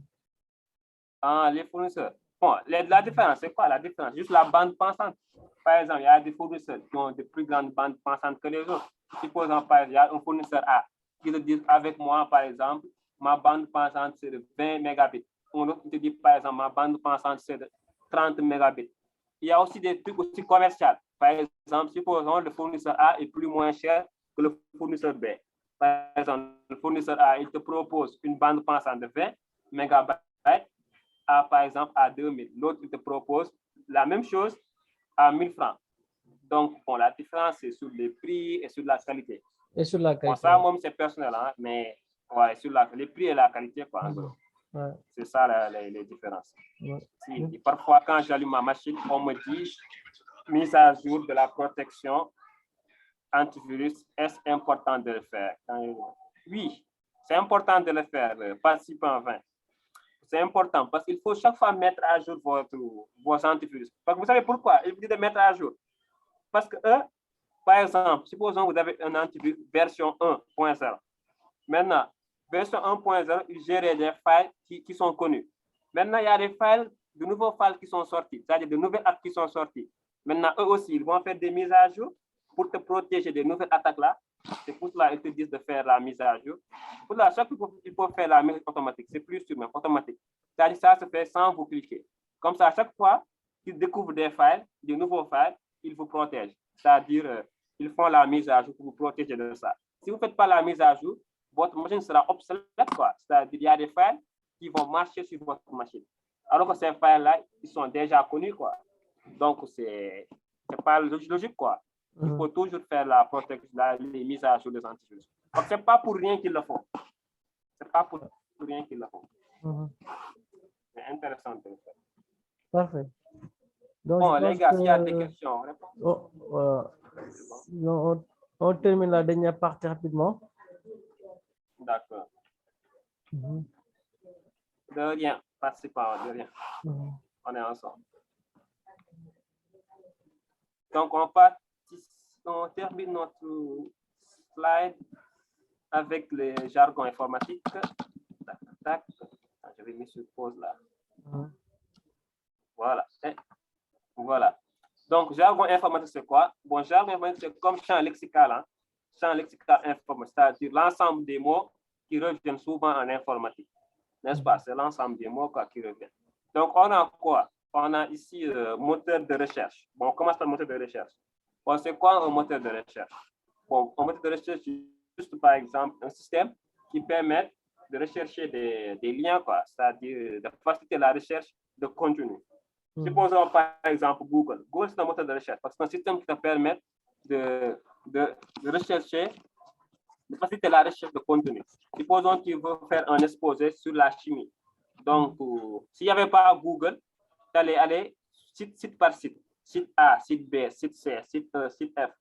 Ah, les fournisseurs. Bon, la différence, c'est quoi la différence? Juste la bande passante. Par exemple, il y a des fournisseurs qui ont de plus grandes bandes passantes que les autres. Supposons, par exemple, il y a un fournisseur A qui te dit avec moi, par exemple, ma bande passante, c'est de 20 mégabits. Un autre qui te dit, par exemple, ma bande passante, c'est de 30 mégabits. Il y a aussi des trucs aussi commerciaux. Par exemple, supposons le fournisseur A est plus moins cher que le fournisseur B. Par exemple, le fournisseur A, il te propose une bande passante de 20 mégabytes par exemple, à 2000. L'autre, il te propose la même chose à 1000 francs. Donc, bon, la différence, c'est sur les prix et sur la qualité. Et sur la qualité. Bon, ça, moi, c'est personnel, hein, mais ouais, sur les prix et la qualité, quoi, en gros. Ouais. C'est ça les différences. Ouais. Si, parfois, quand j'allume ma machine, on me dit mise à jour de la protection antivirus. Est-ce important de le faire? Oui, c'est important de le faire, participant 20. C'est important parce qu'il faut chaque fois mettre à jour vos antivirus. Parce que vous savez pourquoi il vous dit de mettre à jour? Parce que par exemple, supposons que vous avez un antivirus version 1.0. Maintenant, version 1.0, il gère des files qui sont connus. Maintenant, il y a des files, de nouveaux files qui sont sortis, c'est-à-dire de nouvelles attaques qui sont sorties. Maintenant, eux aussi, ils vont faire des mises à jour pour te protéger des nouvelles attaques-là. C'est pour cela qu'ils te disent de faire la mise à jour. Pour la chaque fois, il faut faire la mise automatique. C'est plus sûr, mais automatique. C'est-à-dire ça se fait sans vous cliquer. Comme ça, à chaque fois qu'ils découvrent des files, des nouveaux files, ils vous protègent. C'est-à-dire, ils font la mise à jour pour vous protéger de ça. Si vous ne faites pas la mise à jour, votre machine sera obsolète, quoi. C'est-à-dire, il y a des files qui vont marcher sur votre machine. Alors que ces files-là, ils sont déjà connus, quoi. Donc, c'est pas logique, quoi. Il faut toujours faire la protection, les mises à jour des antivirus. Donc, ce n'est pas pour rien qu'ils le font. Ce n'est pas pour rien qu'ils le font. C'est intéressant de le faire. Parfait. Donc, bon, les gars, s'il y a des questions, on termine la dernière partie rapidement. D'accord. De rien, participant, de rien. On est ensemble. Donc, on termine notre slide avec le jargon informatique. Tac, tac. Je vais mettre sur pause là. Voilà. Voilà. Donc, jargon informatique, c'est quoi? Bon, jargon informatique, c'est comme champ lexical, hein? Champ lexical informatique, c'est-à-dire l'ensemble des mots qui reviennent souvent en informatique. N'est-ce pas? C'est l'ensemble des mots quoi, qui reviennent. Donc, on a quoi? On a ici moteur de recherche. Bon, on commence par le moteur de recherche. Bon, c'est quoi un moteur de recherche? Bon, un moteur de recherche, c'est juste par exemple un système qui permet de rechercher des liens, quoi, c'est-à-dire de faciliter la recherche de contenu. Supposons par exemple Google. Google, c'est un moteur de recherche parce que c'est un système qui te permet de rechercher, de faciliter la recherche de contenu. Supposons que tu veux faire un exposé sur la chimie. Donc, s'il n'y avait pas Google, tu allais aller site par site. Site A, site B, site C, site E, site F.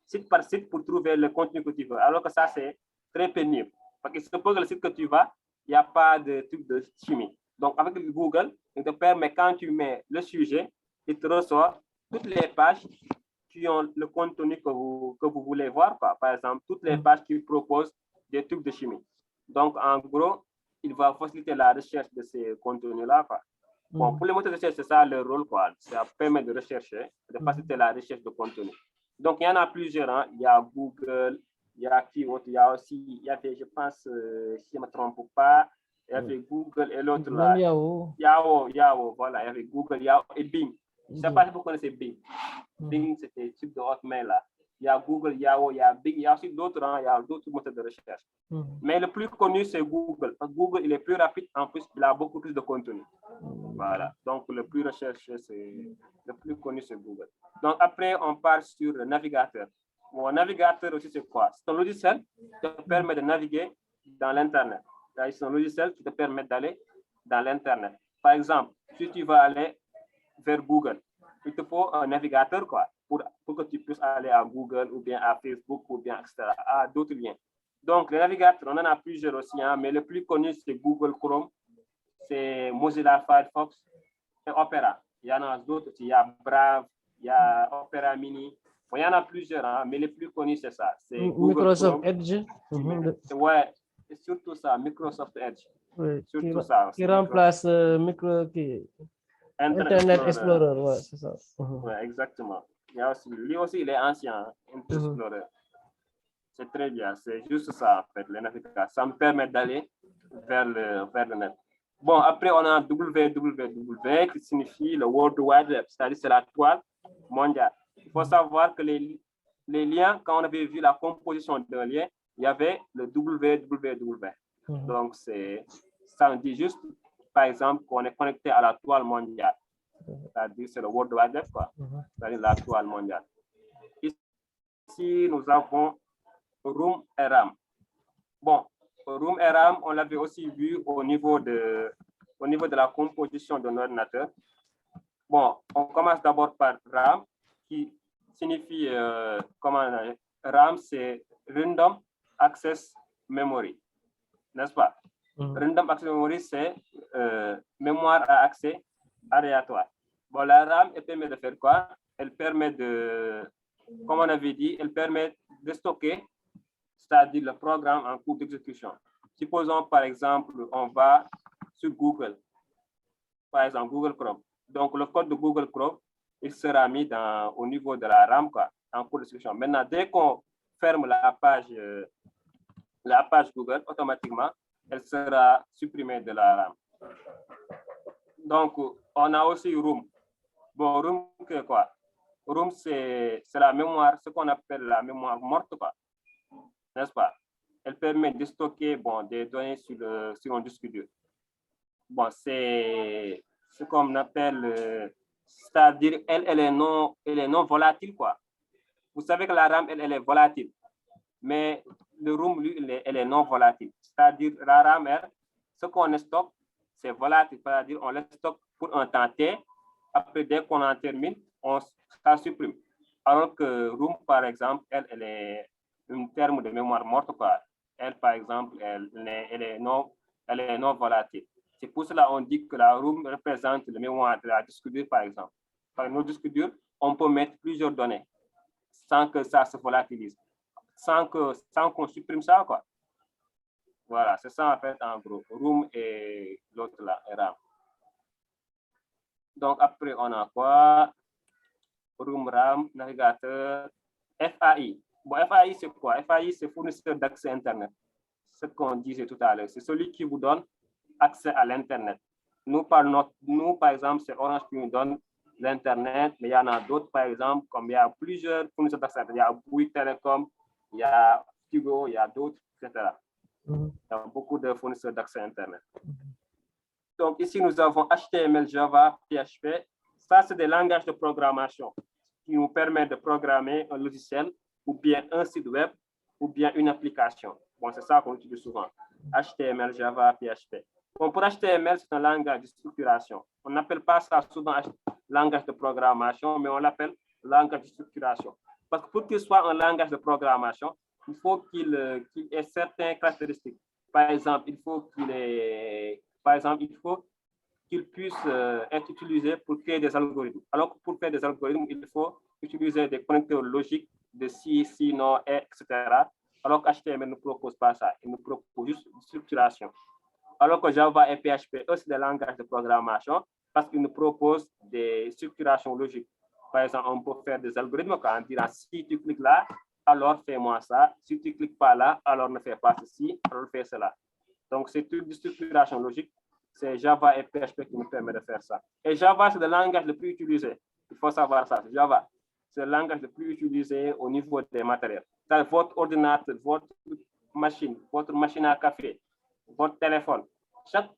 Site par site pour trouver le contenu que tu veux. Alors que ça, c'est très pénible. Parce que suppose que le site que tu vas, il n'y a pas de truc de chimie. Donc, avec Google, il te permet, quand tu mets le sujet, il te ressort toutes les pages qui ont le contenu que vous voulez voir. Quoi. Par exemple, toutes les pages qui proposent des trucs de chimie. Donc, en gros, il va faciliter la recherche de ces contenus-là. Quoi. Bon, pour les moteurs de recherche, c'est ça le rôle. Quoi. Ça permet de rechercher, de faciliter la recherche de contenu. Donc, il y en a plusieurs. Hein. Il y a Google, il y a qui autre, il y a aussi, il y avait, je pense, si je ne me trompe pas, il y avait Google et l'autre là. Yahoo, voilà, il y avait Google, Yahoo et Bing. Je ne sais pas si vous connaissez Bing. Bing, c'était le type de Hotmail là. Il y a Google, Yahoo, il y a Bing, il y a aussi d'autres, hein, il y a d'autres moteurs de recherche. Mais le plus connu, c'est Google. Google, il est plus rapide, en plus, il a beaucoup plus de contenu. Voilà. Donc, le plus recherché, le plus connu, c'est Google. Donc, après, on part sur le navigateur. Bon, navigateur aussi, c'est quoi? C'est un logiciel qui te permet de naviguer dans l'Internet. C'est un logiciel qui te permet d'aller dans l'Internet. Par exemple, si tu vas aller vers Google, il te faut un navigateur, quoi, pour que tu puisses aller à Google ou bien à Facebook ou bien, etc., à d'autres liens. Donc, les navigateurs, on en a plusieurs aussi, hein, mais le plus connu, c'est Google Chrome, c'est Mozilla Firefox et Opera. Il y en a d'autres aussi, il y a Brave, il y a Opera Mini. Bon, il y en a plusieurs, hein, mais le plus connu, c'est ça. C'est Microsoft Edge. Ouais, c'est surtout ça, Microsoft Edge. Oui, surtout ça. Qui remplace Internet Explorer, ouais, c'est ça. Ouais, exactement. Il y a aussi, lui aussi, il est ancien, Internet Explorer. C'est très bien, c'est juste ça, en fait, les navigateurs. Ça me permet d'aller vers le net. Bon, après, on a www qui signifie le World Wide Web, c'est-à-dire c'est la toile mondiale. Il faut savoir que les liens, quand on avait vu la composition d'un lien, il y avait le www. Donc, ça on dit juste, par exemple, qu'on est connecté à la toile mondiale. C'est-à-dire c'est le World Wide Web, quoi. C'est-à-dire la toile mondiale. Ici, nous avons Room et RAM. Bon, Room et RAM, on l'avait aussi vu au niveau de la composition de l'ordinateur. Bon, on commence d'abord par RAM, qui signifie, RAM, c'est Random Access Memory, n'est-ce pas? Random Access Memory, c'est mémoire à accès aléatoire. Bon, la RAM, elle permet de faire quoi? Elle permet de, comme on avait dit, elle permet de stocker, c'est-à-dire le programme en cours d'exécution. Supposons, par exemple, on va sur Google, par exemple, Google Chrome. Donc, le code de Google Chrome, il sera mis au niveau de la RAM, quoi, en cours d'exécution. Maintenant, dès qu'on ferme la page Google, automatiquement, elle sera supprimée de la RAM. Donc, on a aussi Room. Bon, Room, c'est quoi? Room, c'est la mémoire, ce qu'on appelle la mémoire morte, quoi. N'est-ce pas? Elle permet de stocker des données sur un disque dur. Bon, c'est ce qu'on appelle, c'est-à-dire, elle est non volatile, quoi. Vous savez que la RAM, elle est volatile. Mais le ROM, lui, elle est non volatile. C'est-à-dire, la RAM, ce qu'on stocke, c'est volatile. C'est-à-dire, on le stocke pour un temps T. Après, dès qu'on en termine, ça supprime. Alors que ROM, par exemple, elle est un terme de mémoire morte, quoi. Elle, par exemple, elle est non volatile. C'est pour cela qu'on dit que la ROM représente le mémoire de la disque dur, par exemple. Par nos disques durs, on peut mettre plusieurs données sans que ça se volatilise, sans qu'on supprime ça, quoi. Voilà, c'est ça en fait, en gros. ROM et l'autre là, RAM. Donc après, on a quoi? room RAM, navigateur, FAI. Bon, FAI, c'est quoi? FAI, c'est fournisseur d'accès Internet. Ce qu'on disait tout à l'heure, c'est celui qui vous donne accès à l'Internet. Nous, par exemple, c'est Orange qui nous donne l'Internet, mais il y en a d'autres, par exemple, comme il y a plusieurs fournisseurs d'accès. Il y a Bouygues Telecom, il y a Tigo, il y a d'autres, etc. Il y a beaucoup de fournisseurs d'accès Internet. Donc, ici, nous avons HTML, Java, PHP. Ça, c'est des langages de programmation qui nous permettent de programmer un logiciel ou bien un site web ou bien une application. Bon, c'est ça qu'on utilise souvent. HTML, Java, PHP. Bon, pour HTML, c'est un langage de structuration. On n'appelle pas ça souvent langage de programmation, mais on l'appelle langage de structuration. Parce que pour qu'il soit un langage de programmation, il faut qu'il ait certaines caractéristiques. Par exemple, il faut qu'il puisse être utilisé pour créer des algorithmes. Alors que pour faire des algorithmes, il faut utiliser des connecteurs logiques de si, non, etc. Alors que HTML ne propose pas ça. Il nous propose juste une structuration. Alors que Java et PHP, eux, c'est des langages de programmation parce qu'ils nous proposent des structurations logiques. Par exemple, on peut faire des algorithmes quand on dira si tu cliques là, alors fais-moi ça. Si tu ne cliques pas là, alors ne fais pas ceci, alors fais cela. Donc, c'est une structuration logique. C'est Java et PHP qui nous permet de faire ça. Et Java, c'est le langage le plus utilisé. Il faut savoir ça. Java, c'est le langage le plus utilisé au niveau des matériels. Votre ordinateur, votre machine à café, votre téléphone, chaque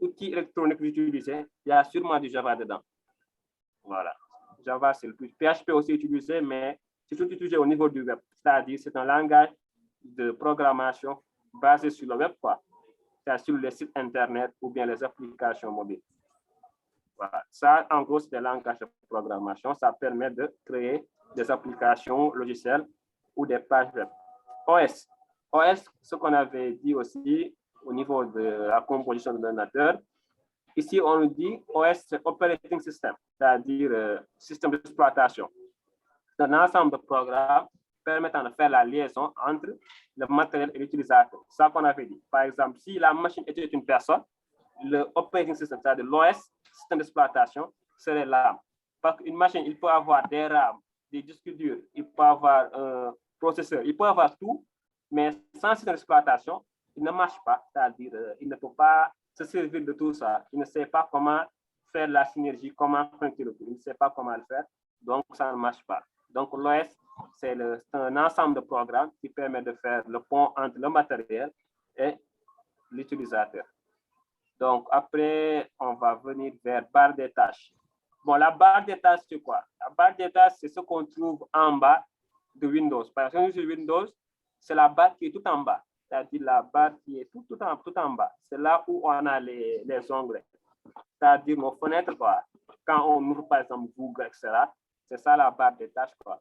outil électronique que vous utilisez, il y a sûrement du Java dedans. Voilà. Java, c'est le plus. PHP aussi utilisé, mais c'est tout utilisé au niveau du web. C'est-à-dire, c'est un langage de programmation basé sur le web, quoi. C'est sur les sites Internet ou bien les applications mobiles. Voilà. Ça, en gros, c'est des langages de programmation. Ça permet de créer des applications logicielles ou des pages web. OS. OS, ce qu'on avait dit aussi au niveau de la composition de l'ordinateur. Ici, on nous dit OS, c'est Operating System, c'est-à-dire système d'exploitation. C'est un ensemble de programmes permettant de faire la liaison entre le matériel et l'utilisateur. C'est ça qu'on avait dit. Par exemple, si la machine était une personne, le operating system, c'est-à-dire l'OS, système d'exploitation, serait l'âme. Parce qu'une machine, il peut avoir des RAM, des disques durs, il peut avoir un processeur, il peut avoir tout, mais sans système d'exploitation, il ne marche pas. C'est-à-dire, il ne peut pas se servir de tout ça. Il ne sait pas comment faire la synergie, comment connecter le tout. Il ne sait pas comment le faire, donc ça ne marche pas. Donc, l'OS, c'est un ensemble de programmes qui permet de faire le pont entre le matériel et l'utilisateur. Donc, après, on va venir vers barre des tâches. Bon, la barre des tâches, c'est quoi? La barre des tâches, c'est ce qu'on trouve en bas de Windows. Par exemple, sur Windows, c'est la barre qui est tout en bas. C'est-à-dire la barre qui est tout en bas. C'est là où on a les onglets. C'est-à-dire nos fenêtres, quoi. Quand on ouvre, par exemple, Google, etc., c'est ça la barre des tâches, quoi.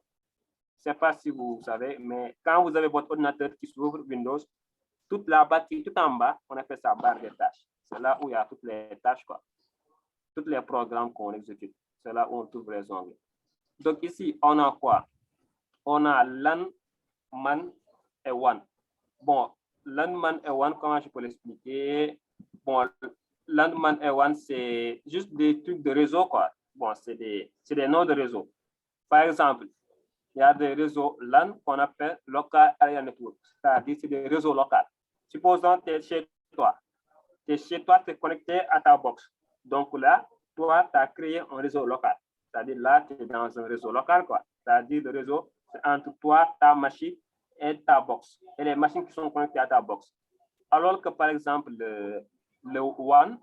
Je ne sais pas si vous savez, mais quand vous avez votre ordinateur qui s'ouvre, Windows, toute la barre qui est tout en bas, on appelle ça barre des tâches. C'est là où il y a toutes les tâches, quoi. Tous les programmes qu'on exécute. C'est là où on trouve les onglets. Donc ici, on a quoi? On a LAN, MAN et WAN. Bon, LAN, MAN et WAN, comment je peux l'expliquer? Bon, LAN, MAN et WAN, c'est juste des trucs de réseau, quoi. Bon, c'est des noms de réseau. Par exemple, il y a des réseaux LAN qu'on appelle Local Area Network. C'est-à-dire c'est des réseaux locaux. Supposons que tu es chez toi. Tu es connecté à ta box. Donc là, toi, tu as créé un réseau local. C'est-à-dire là, tu es dans un réseau local, quoi. C'est-à-dire le réseau, c'est entre toi, ta machine et ta box. Et les machines qui sont connectées à ta box. Alors que, par exemple, le WAN,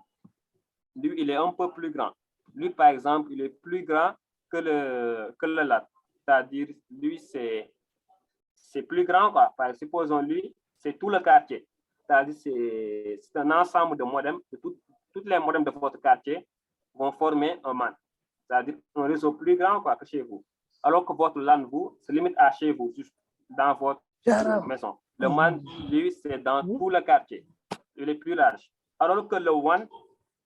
lui, il est un peu plus grand. Lui, par exemple, il est plus grand que le LAN. C'est-à-dire, lui, c'est plus grand, quoi. Par exemple, supposons lui, c'est tout le quartier. C'est-à-dire, c'est un ensemble de modems. Toutes les modems de votre quartier vont former un MAN. C'est-à-dire un réseau plus grand, quoi, que chez vous. Alors que votre LAN, vous, se limite à chez vous, juste dans votre maison. Le MAN, lui, c'est dans tout le quartier. Il est plus large. Alors que le WAN,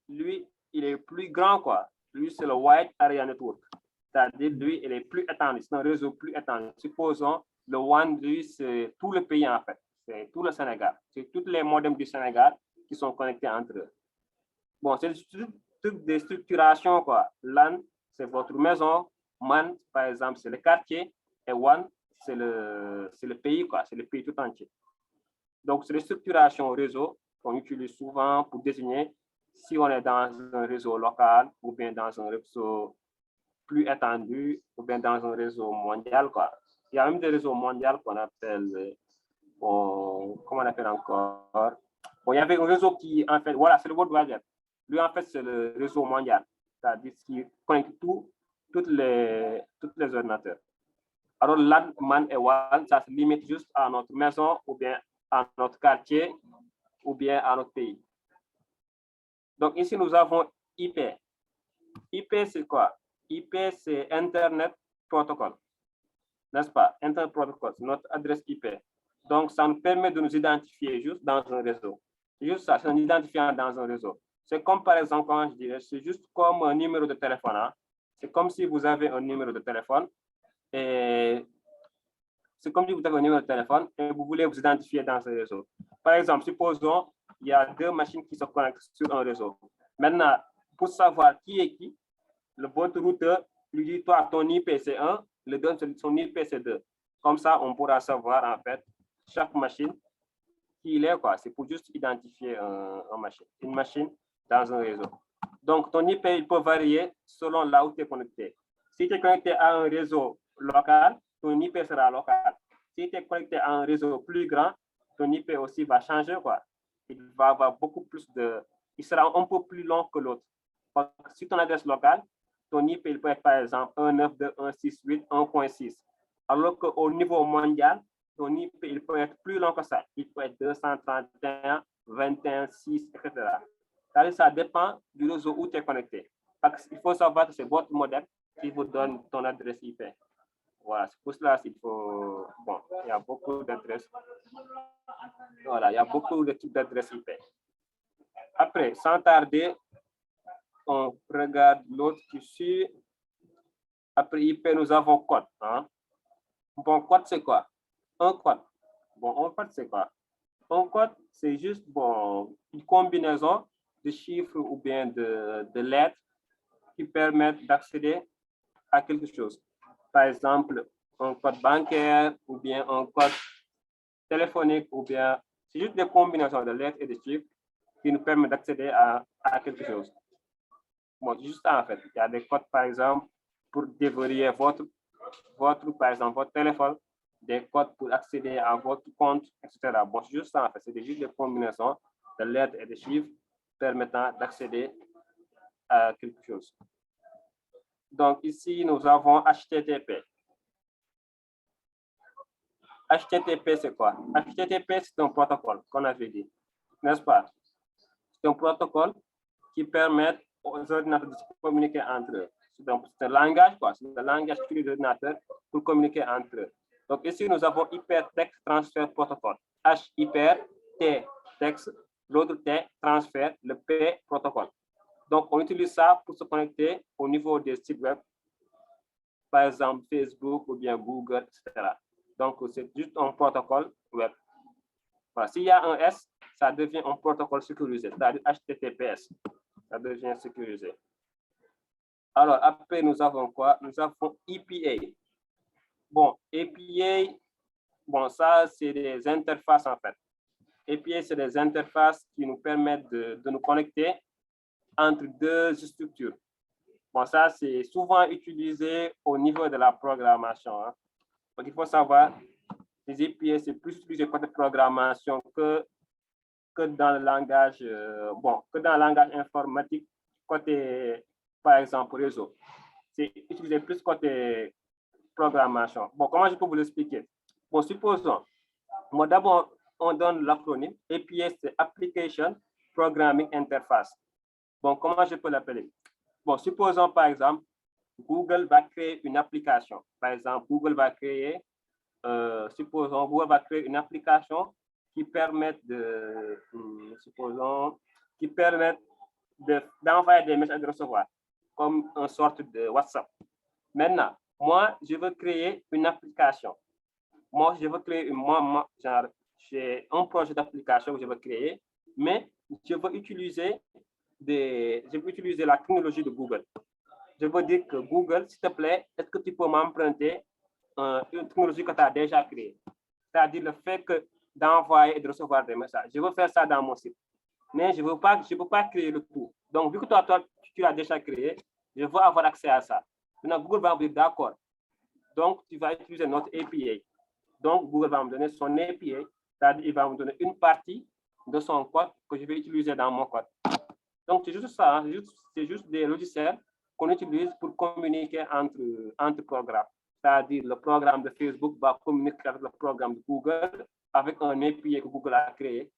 lui, il est plus grand, quoi. Lui, c'est le Wide Area Network. C'est-à-dire, lui, il est plus étendu. C'est un réseau plus étendu. Supposons, le WAN, lui, c'est tout le pays, en fait. C'est tout le Sénégal. C'est tous les modems du Sénégal qui sont connectés entre eux. Bon, c'est toutes des structurations, quoi. LAN, c'est votre maison. Man, par exemple, c'est le quartier, et One, c'est le pays, quoi, c'est le pays tout entier. Donc, c'est les structurations réseau qu'on utilise souvent pour désigner si on est dans un réseau local ou bien dans un réseau plus étendu ou bien dans un réseau mondial, quoi. Il y a même des réseaux mondiaux qu'on appelle, comment on appelle encore? Bon, il y avait un réseau qui, en fait, voilà, c'est le World Wide Web. Lui, en fait, c'est le réseau mondial, c'est-à-dire qui connecte tous les ordinateurs. Alors, LAN, MAN et WAN, ça se limite juste à notre maison ou bien à notre quartier ou bien à notre pays. Donc, ici, nous avons IP. IP, c'est quoi? IP, c'est Internet Protocol, n'est-ce pas? Internet Protocol, c'est notre adresse IP. Donc, ça nous permet de nous identifier juste dans un réseau. C'est juste ça, c'est un identifiant dans un réseau. C'est comme, par exemple, quand je dirais, c'est juste comme un numéro de téléphone. Hein? C'est comme si vous avez un numéro de téléphone et c'est comme si vous avez un numéro de téléphone et vous voulez vous identifier dans un réseau. Par exemple, supposons il y a deux machines qui se connectent sur un réseau. Maintenant, pour savoir qui est qui, votre routeur lui dit, toi, ton IP c'est 1, le donne son IP c'est 2. Comme ça, on pourra savoir en fait chaque machine qui il est, quoi. C'est pour juste identifier une machine dans un réseau. Donc, ton IP, il peut varier selon là où tu es connecté. Si tu es connecté à un réseau local, ton IP sera local. Si tu es connecté à un réseau plus grand, ton IP aussi va changer, quoi. Il va avoir beaucoup plus il sera un peu plus long que l'autre. Si ton adresse locale, ton IP il peut être par exemple 192.168.1.6. Alors qu'au niveau mondial, ton IP il peut être plus long que ça. Il peut être 231.21.6, etc. Ça dépend du réseau où tu es connecté. Il faut savoir que c'est votre modèle qui vous donne ton adresse IP. Voilà, c'est pour cela qu'il faut. Bon, il y a beaucoup d'adresses. Voilà, il y a beaucoup de types d'adresses IP. Après, sans tarder, on regarde l'autre qui suit. Après IP, nous avons code. Hein? Bon, code, c'est quoi? Un code. Bon, un code, c'est quoi? Un code, c'est juste bon, une combinaison de chiffres ou bien de lettres qui permettent d'accéder à quelque chose. Par exemple, un code bancaire ou bien un code téléphonique ou bien c'est juste des combinaisons de lettres et de chiffres qui nous permettent d'accéder à quelque chose. Bon, juste ça en fait. Il y a des codes, par exemple, pour déverrouiller votre par exemple, votre téléphone, des codes pour accéder à votre compte, etc. Bon, c'est juste ça en fait. C'est juste des combinaisons de lettres et de chiffres permettant d'accéder à quelque chose. Donc ici, nous avons HTTP. HTTP, c'est quoi? HTTP, c'est un protocole qu'on avait dit, n'est-ce pas? C'est un protocole qui permet aux ordinateurs de se communiquer entre eux. C'est un langage, quoi. C'est un langage utilisé des ordinateurs pour communiquer entre eux. Donc ici, nous avons Hypertext Transfer Protocol. H, hyper, T, texte, l'autre T, transfert, le P, protocole. Donc, on utilise ça pour se connecter au niveau des sites web, par exemple Facebook ou bien Google, etc. Donc, c'est juste un protocole web. Voilà. S'il y a un S, ça devient un protocole sécurisé, c'est-à-dire HTTPS. Ça devient sécurisé. Alors, après, nous avons quoi? Nous avons EPA. Bon, EPA, bon, ça, c'est des interfaces en fait. EPA, c'est des interfaces qui nous permettent de nous connecter entre deux structures. Bon, ça, c'est souvent utilisé au niveau de la programmation. Hein. Donc, il faut savoir, les EPA, c'est plus utilisé côté programmation que dans le langage, que dans le langage informatique, côté, par exemple, réseau. C'est utilisé plus côté programmation. Bon, comment je peux vous l'expliquer? Bon, supposons, moi d'abord, on donne l'acronyme API, c'est Application Programming Interface. Bon, comment je peux l'appeler? Bon, supposons par exemple, Google va créer une application. Par exemple, Google va créer une application qui permet d'envoyer des messages de recevoir, comme une sorte de WhatsApp. Maintenant, moi, je veux créer une application. Moi, je veux créer j'ai un projet d'application que je veux créer, mais je veux utiliser la technologie de Google. je veux dire que Google, s'il te plaît, est-ce que tu peux m'emprunter une technologie que tu as déjà créée? C'est-à-dire le fait que d'envoyer et de recevoir des messages. Je veux faire ça dans mon site, mais je ne peux pas créer le tout. Donc, vu que toi, tu l'as déjà créé, je veux avoir accès à ça. Maintenant, Google va me dire d'accord. Donc, tu vas utiliser notre API. Donc, Google va me donner son API, c'est-à-dire il va me donner une partie de son code que je vais utiliser dans mon code. Donc, c'est juste ça, hein. C'est juste des logiciels qu'on utilise pour communiquer entre programmes. C'est-à-dire le programme de Facebook va communiquer avec le programme de Google avec un API que Google a créé,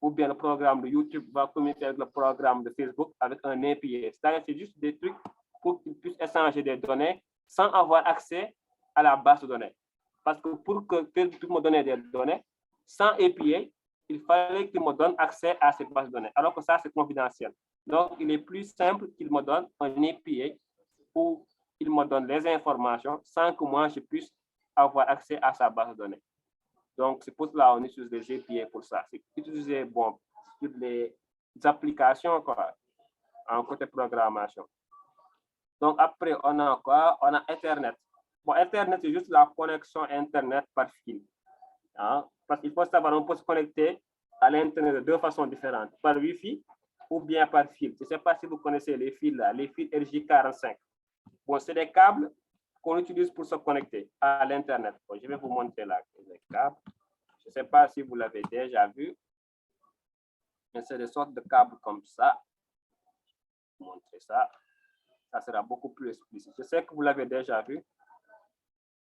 ou bien le programme de YouTube va communiquer avec le programme de Facebook avec un API. C'est-à-dire c'est juste des trucs pour qu'ils puissent échanger des données sans avoir accès à la base de données. Parce que pour que Facebook me donne des données, sans API, il fallait qu'il me donne accès à cette base de données, alors que ça, c'est confidentiel. Donc, il est plus simple qu'il me donne un API où il me donne les informations sans que moi, je puisse avoir accès à sa base de données. Donc, c'est pour cela qu'on utilise les API pour ça. C'est utiliser, bon, sur les applications, quoi, en côté programmation. Donc, après, on a quoi? On a Internet. Bon, Internet, c'est juste la connexion Internet par fil. Hein? Parce qu'il faut savoir, on peut se connecter à l'Internet de deux façons différentes, par Wi-Fi ou bien par fil. Je ne sais pas si vous connaissez les fils là, les fils RJ45. Bon, c'est des câbles qu'on utilise pour se connecter à l'Internet. Bon, je vais vous montrer là les câbles. Je ne sais pas si vous l'avez déjà vu, mais c'est des sortes de câbles comme ça. Je vais vous montrer ça. Ça sera beaucoup plus explicite. Je sais que vous l'avez déjà vu,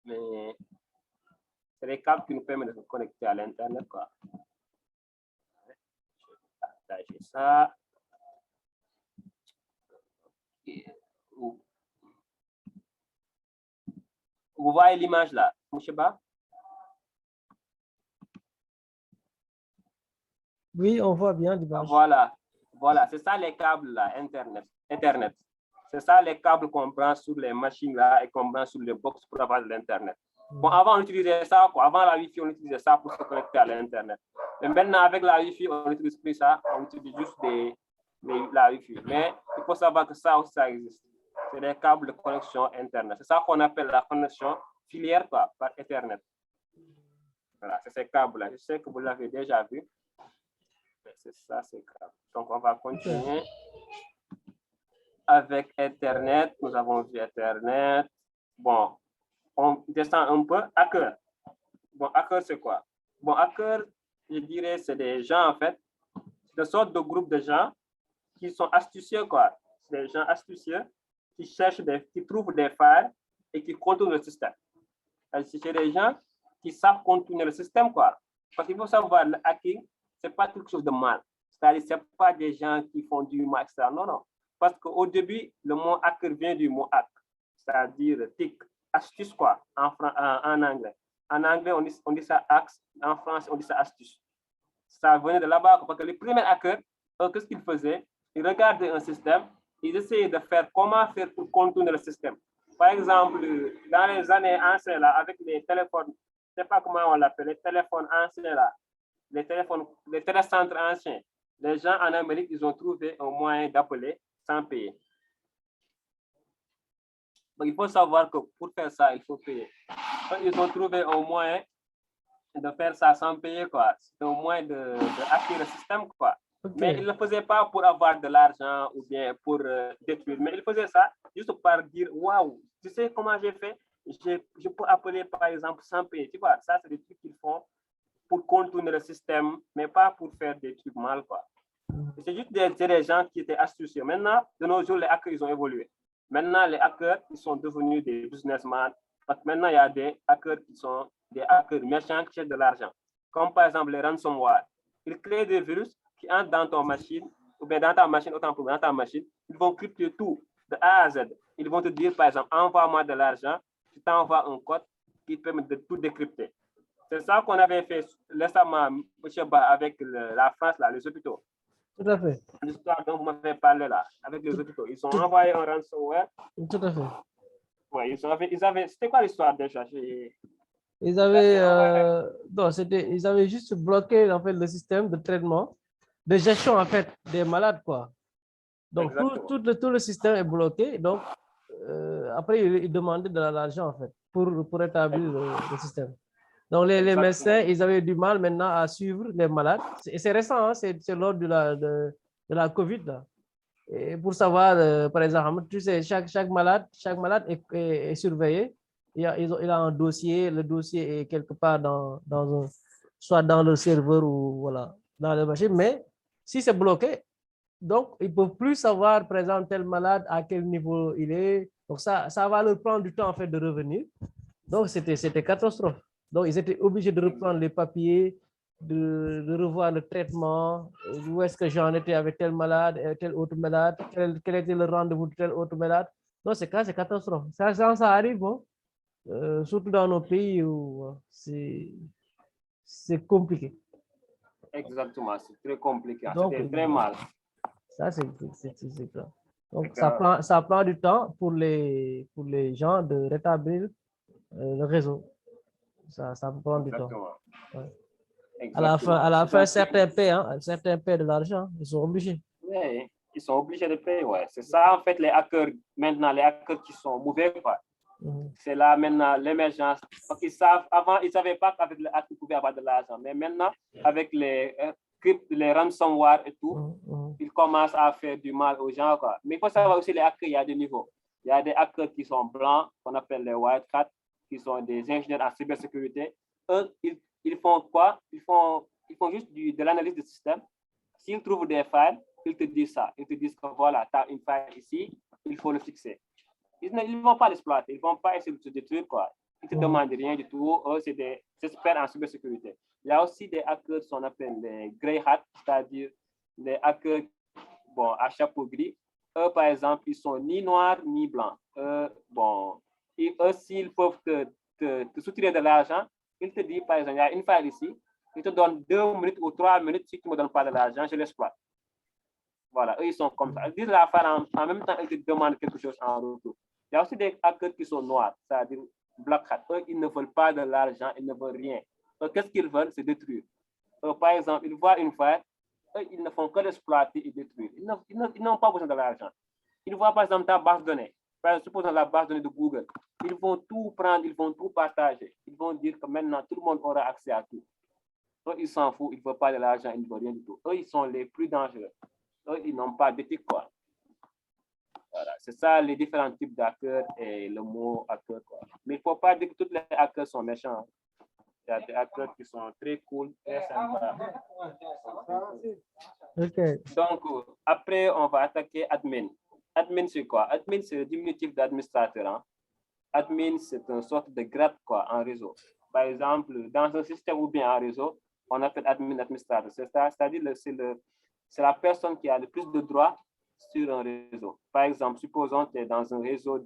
mais c'est des câbles qui nous permettent de se connecter à l'Internet, quoi. Je vais partager ça. Vous voyez l'image là, M. Ba? Oui, on voit bien l'image. Voilà, c'est ça les câbles là, Internet. C'est ça les câbles qu'on branche sur les machines là et qu'on branche sur les box pour avoir de l'Internet. Bon, avant on utilisait ça, quoi. Avant la Wi-Fi, on utilisait ça pour se connecter à l'Internet. Mais maintenant, avec la Wi-Fi, on n'utilise plus ça, on utilise juste la Wi-Fi. Mais il faut savoir que ça aussi, ça existe. C'est des câbles de connexion Internet. C'est ça qu'on appelle la connexion filière, quoi, par Ethernet. Voilà, c'est ces câbles-là. Je sais que vous l'avez déjà vu. C'est ça, ces câbles. Donc, on va continuer avec Ethernet. Nous avons vu Ethernet. Bon, on descend un peu. Hacker. Bon, hacker, c'est quoi? Bon, hacker, je dirais, c'est des gens, en fait, c'est une sorte de groupe de gens qui sont astucieux, quoi. C'est des gens astucieux qui cherchent, qui trouvent des failles et qui contournent le système. C'est des gens qui savent contourner le système, quoi. Parce qu'il faut savoir, le hacking, ce n'est pas quelque chose de mal. C'est-à-dire, ce n'est pas des gens qui font du mal, etc. Non, non. Parce qu'au début, le mot hacker vient du mot hack, c'est-à-dire tic, astuce, quoi, en anglais. En anglais, on dit ça axe, en français, on dit ça astuce. Ça venait de là-bas, parce que les premiers hackers, qu'est-ce qu'ils faisaient? Ils regardaient un système, ils essayaient de faire comment faire pour contourner le système. Par exemple, dans les années anciennes, là, avec les téléphones, je ne sais pas comment on l'appelle, les téléphones anciens, là, les télécentres anciens, les gens en Amérique, ils ont trouvé un moyen d'appeler sans payer. Donc, il faut savoir que pour faire ça, il faut payer. Donc, ils ont trouvé un moyen de faire ça sans payer, quoi. C'est un moyen de hacker le système, quoi. Okay. Mais ils ne le faisaient pas pour avoir de l'argent ou bien pour détruire, mais ils faisaient ça juste par dire, waouh, tu sais comment j'ai fait? Je peux appeler, par exemple, sans payer. Tu vois, ça, c'est des trucs qu'ils font pour contourner le système, mais pas pour faire des trucs mal, quoi. C'est juste des gens qui étaient astucieux. Maintenant, de nos jours, les hackers, ils ont évolué. Maintenant, les hackers, ils sont devenus des businessmen. Parce que maintenant, il y a des hackers qui sont des hackers méchants qui cherchent de l'argent. Comme par exemple les ransomware. Ils créent des virus qui entrent dans ton machine, ou bien dans ta machine, autant pour dans ta machine. Ils vont crypter tout, de A à Z. Ils vont te dire, par exemple, envoie-moi de l'argent, je t'envoie un code qui permet de tout décrypter. C'est ça qu'on avait fait récemment, M. Ba, avec la France, là, les hôpitaux. Tout à fait. L'histoire dont vous m'avez parlé là, avec les hôpitaux. Ils ont envoyé un ransomware. Tout à fait. Oui, ils avaient c'était quoi l'histoire déjà? Ils avaient, non, ils avaient juste bloqué en fait, le système de traitement, de gestion en fait, des malades, quoi. Donc, tout le système est bloqué. Donc, après, ils demandaient de l'argent, en fait, pour établir le système. Donc, les médecins, ils avaient du mal maintenant à suivre les malades. Et c'est récent, hein, c'est lors de la COVID, là. Et pour savoir, par exemple, tu sais, chaque malade est surveillé. Il a un dossier, le dossier est quelque part soit dans le serveur ou voilà, dans la machine. Mais si c'est bloqué, donc ils ne peuvent plus savoir, par exemple, tel malade, à quel niveau il est. Donc ça va leur prendre du temps, en fait, de revenir. Donc c'était catastrophe. Donc ils étaient obligés de reprendre les papiers, de revoir le traitement, où est-ce que j'en étais avec tel malade, et tel autre malade, quel était le rendez-vous de tel autre malade. Non, c'est catastrophe. Ça arrive, bon, surtout dans nos pays où c'est compliqué. Exactement, c'est très compliqué. Donc, c'était très mal. Ça, c'est clair. Donc, ça prend du temps pour les gens de rétablir le réseau. Ça prend du temps. Ouais. À la fin, certains paient de l'argent. Ils sont obligés. Oui, ils sont obligés de payer, ouais. C'est ça, en fait, les hackers, maintenant, les hackers qui sont mauvais, quoi. C'est là, maintenant, l'émergence. Parce qu'ils savent, avant, ils ne savaient pas qu'avec le hack, ils pouvaient avoir de l'argent. Mais maintenant, avec les ransomware et tout, ils commencent à faire du mal aux gens, quoi. Mais il faut savoir aussi, les hackers, il y a des niveaux. Il y a des hackers qui sont blancs, qu'on appelle les white hats, qui sont des ingénieurs en cybersécurité. Eux, ils font quoi? Ils font juste de l'analyse de système. S'ils trouvent des failles, ils te disent ça. Ils te disent que voilà, tu as une faille ici, il faut le fixer. Ils ne vont pas l'exploiter, ils ne vont pas essayer de te détruire, quoi. Ils ne te demandent rien du tout. Eux, c'est des experts en cybersécurité. Il y a aussi des hackers qu'on appelle les grey hats, c'est-à-dire les hackers à chapeau gris. Eux, par exemple, ils sont ni noirs ni blancs. Eux, s'ils peuvent te soutirer de l'argent, ils te disent, par exemple, il y a une faille ici, ils te donnent 2 minutes ou 3 minutes. Si tu ne me donnes pas de l'argent, je l'exploite. Voilà, eux, ils sont comme ça. Ils disent la faille en même temps, ils te demandent quelque chose en retour. Il y a aussi des hackers qui sont noirs, c'est-à-dire black hat. Eux, ils ne veulent pas de l'argent, ils ne veulent rien. Qu'est-ce qu'ils veulent? C'est détruire. Par exemple, ils voient une faille, eux, ils ne font que l'exploiter et détruire. Ils n'ont pas besoin de l'argent. Ils voient, par exemple, ta base de données. Par exemple, supposons la base de données de Google. Ils vont tout prendre, ils vont tout partager. Ils vont dire que maintenant, tout le monde aura accès à tout. Eux, ils s'en foutent, ils ne veulent pas de l'argent, ils ne veulent rien du tout. Eux, ils sont les plus dangereux. Eux, ils n'ont pas d'éthique, quoi. Voilà, c'est ça les différents types d'hackers et le mot hacker, quoi. Mais il ne faut pas dire que tous les hackers sont méchants. Il y a des hackers qui sont très cool, très sympas. Okay. Donc, après, on va attaquer admin. Admin, c'est quoi? Admin, c'est le diminutif d'administrateur. Hein? Admin, c'est une sorte de grade, quoi, en réseau. Par exemple, dans un système ou bien en réseau, on appelle admin administrateur. C'est-à-dire c'est la personne qui a le plus de droits sur un réseau. Par exemple, supposons que tu es dans un réseau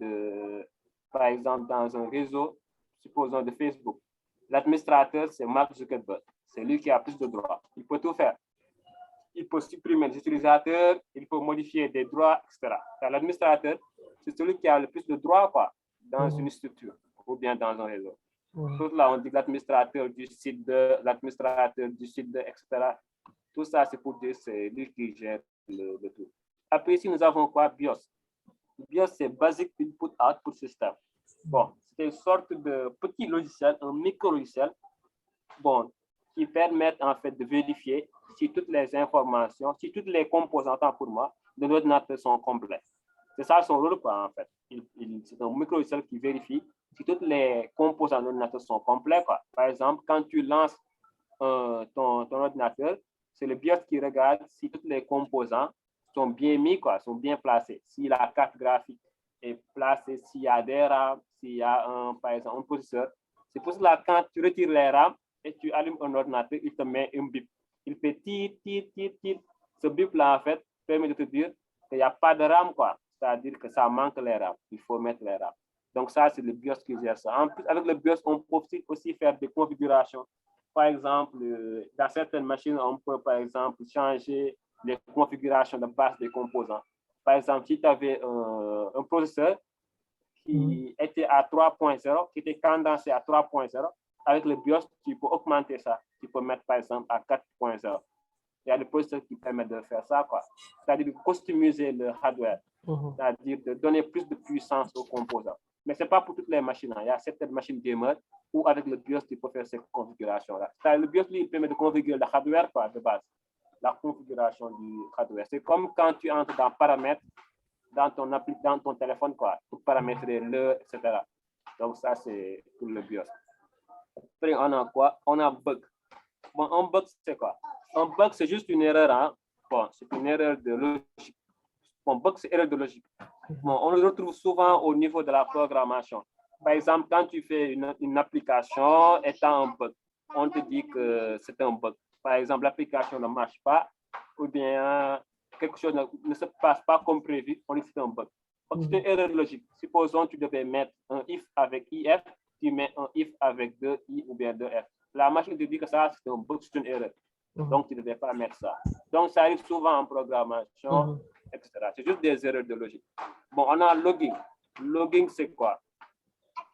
supposons de Facebook. L'administrateur, c'est Mark Zuckerberg. C'est lui qui a plus de droits. Il peut tout faire. Il peut supprimer les utilisateurs, il peut modifier des droits, etc. L'administrateur, c'est celui qui a le plus de droits, quoi, dans une structure ou bien dans un réseau. Tout là, on dit l'administrateur du site etc. Tout ça, c'est pour dire c'est lui qui gère le tout. Après, ici, nous avons quoi? BIOS. BIOS, c'est Basic Input Output System. Bon, c'est une sorte de petit logiciel, un micro-logiciel, qui permettent en fait de vérifier si toutes les informations, si toutes les composantes pour moi de l'ordinateur sont complètes. C'est ça son rôle, quoi, en fait. C'est un micro-logiciel qui vérifie si toutes les composantes de l'ordinateur sont complètes, quoi. Par exemple, quand tu lances ton ordinateur, c'est le BIOS qui regarde si toutes les composants sont bien mis, quoi, sont bien placés. Si la carte graphique est placée, s'il y a des RAM, s'il y a par exemple un processeur. C'est pour cela quand tu retires les RAM et tu allumes un ordinateur, il te met un bip. Il fait tit. Ce bip-là, en fait, permet de te dire qu'il n'y a pas de RAM, quoi. C'est-à-dire que ça manque les RAM. Il faut mettre les RAM. Donc ça, c'est le BIOS qui gère ça. En plus, avec le BIOS, on peut aussi faire des configurations. Par exemple, dans certaines machines, on peut, par exemple, changer les configurations de base des composants. Par exemple, si tu avais un processeur qui était à 3.0, qui était cadencé à 3.0, avec le BIOS, tu peux augmenter ça. Tu peux mettre, par exemple, à 4.0. Il y a des processeurs qui permettent de faire ça, quoi. C'est-à-dire de customiser le hardware. c'est-à-dire de donner plus de puissance aux composants. Mais ce n'est pas pour toutes les machines. Il y a certaines machines gamer où avec le BIOS, tu peux faire ces configurations-là. Le BIOS, lui, il permet de configurer le hardware quoi, de base, la configuration du hardware. C'est comme quand tu entres dans paramètres dans ton téléphone quoi, pour paramétrer l'heure, etc. Donc ça, c'est pour le BIOS. Après, on a quoi? On a bug. Bon, un bug, c'est quoi? Un bug, c'est juste une erreur. Hein? Bon, c'est une erreur de logique. Bon, bug, c'est erreur de logique. Bon, on le retrouve souvent au niveau de la programmation. Par exemple, quand tu fais une application étant un bug, on te dit que c'est un bug. Par exemple, l'application ne marche pas ou bien quelque chose ne se passe pas comme prévu, on dit que c'est un bug. Donc, c'est une erreur logique. Supposons que tu devais mettre un if avec if, tu mets un if avec 2i ou bien 2f. La machine te dit que ça, c'est un bug, c'est une erreur. Donc, tu ne devais pas mettre ça. Donc, ça arrive souvent en programmation, etc. C'est juste des erreurs de logique. Bon, on a logging. Logging, c'est quoi?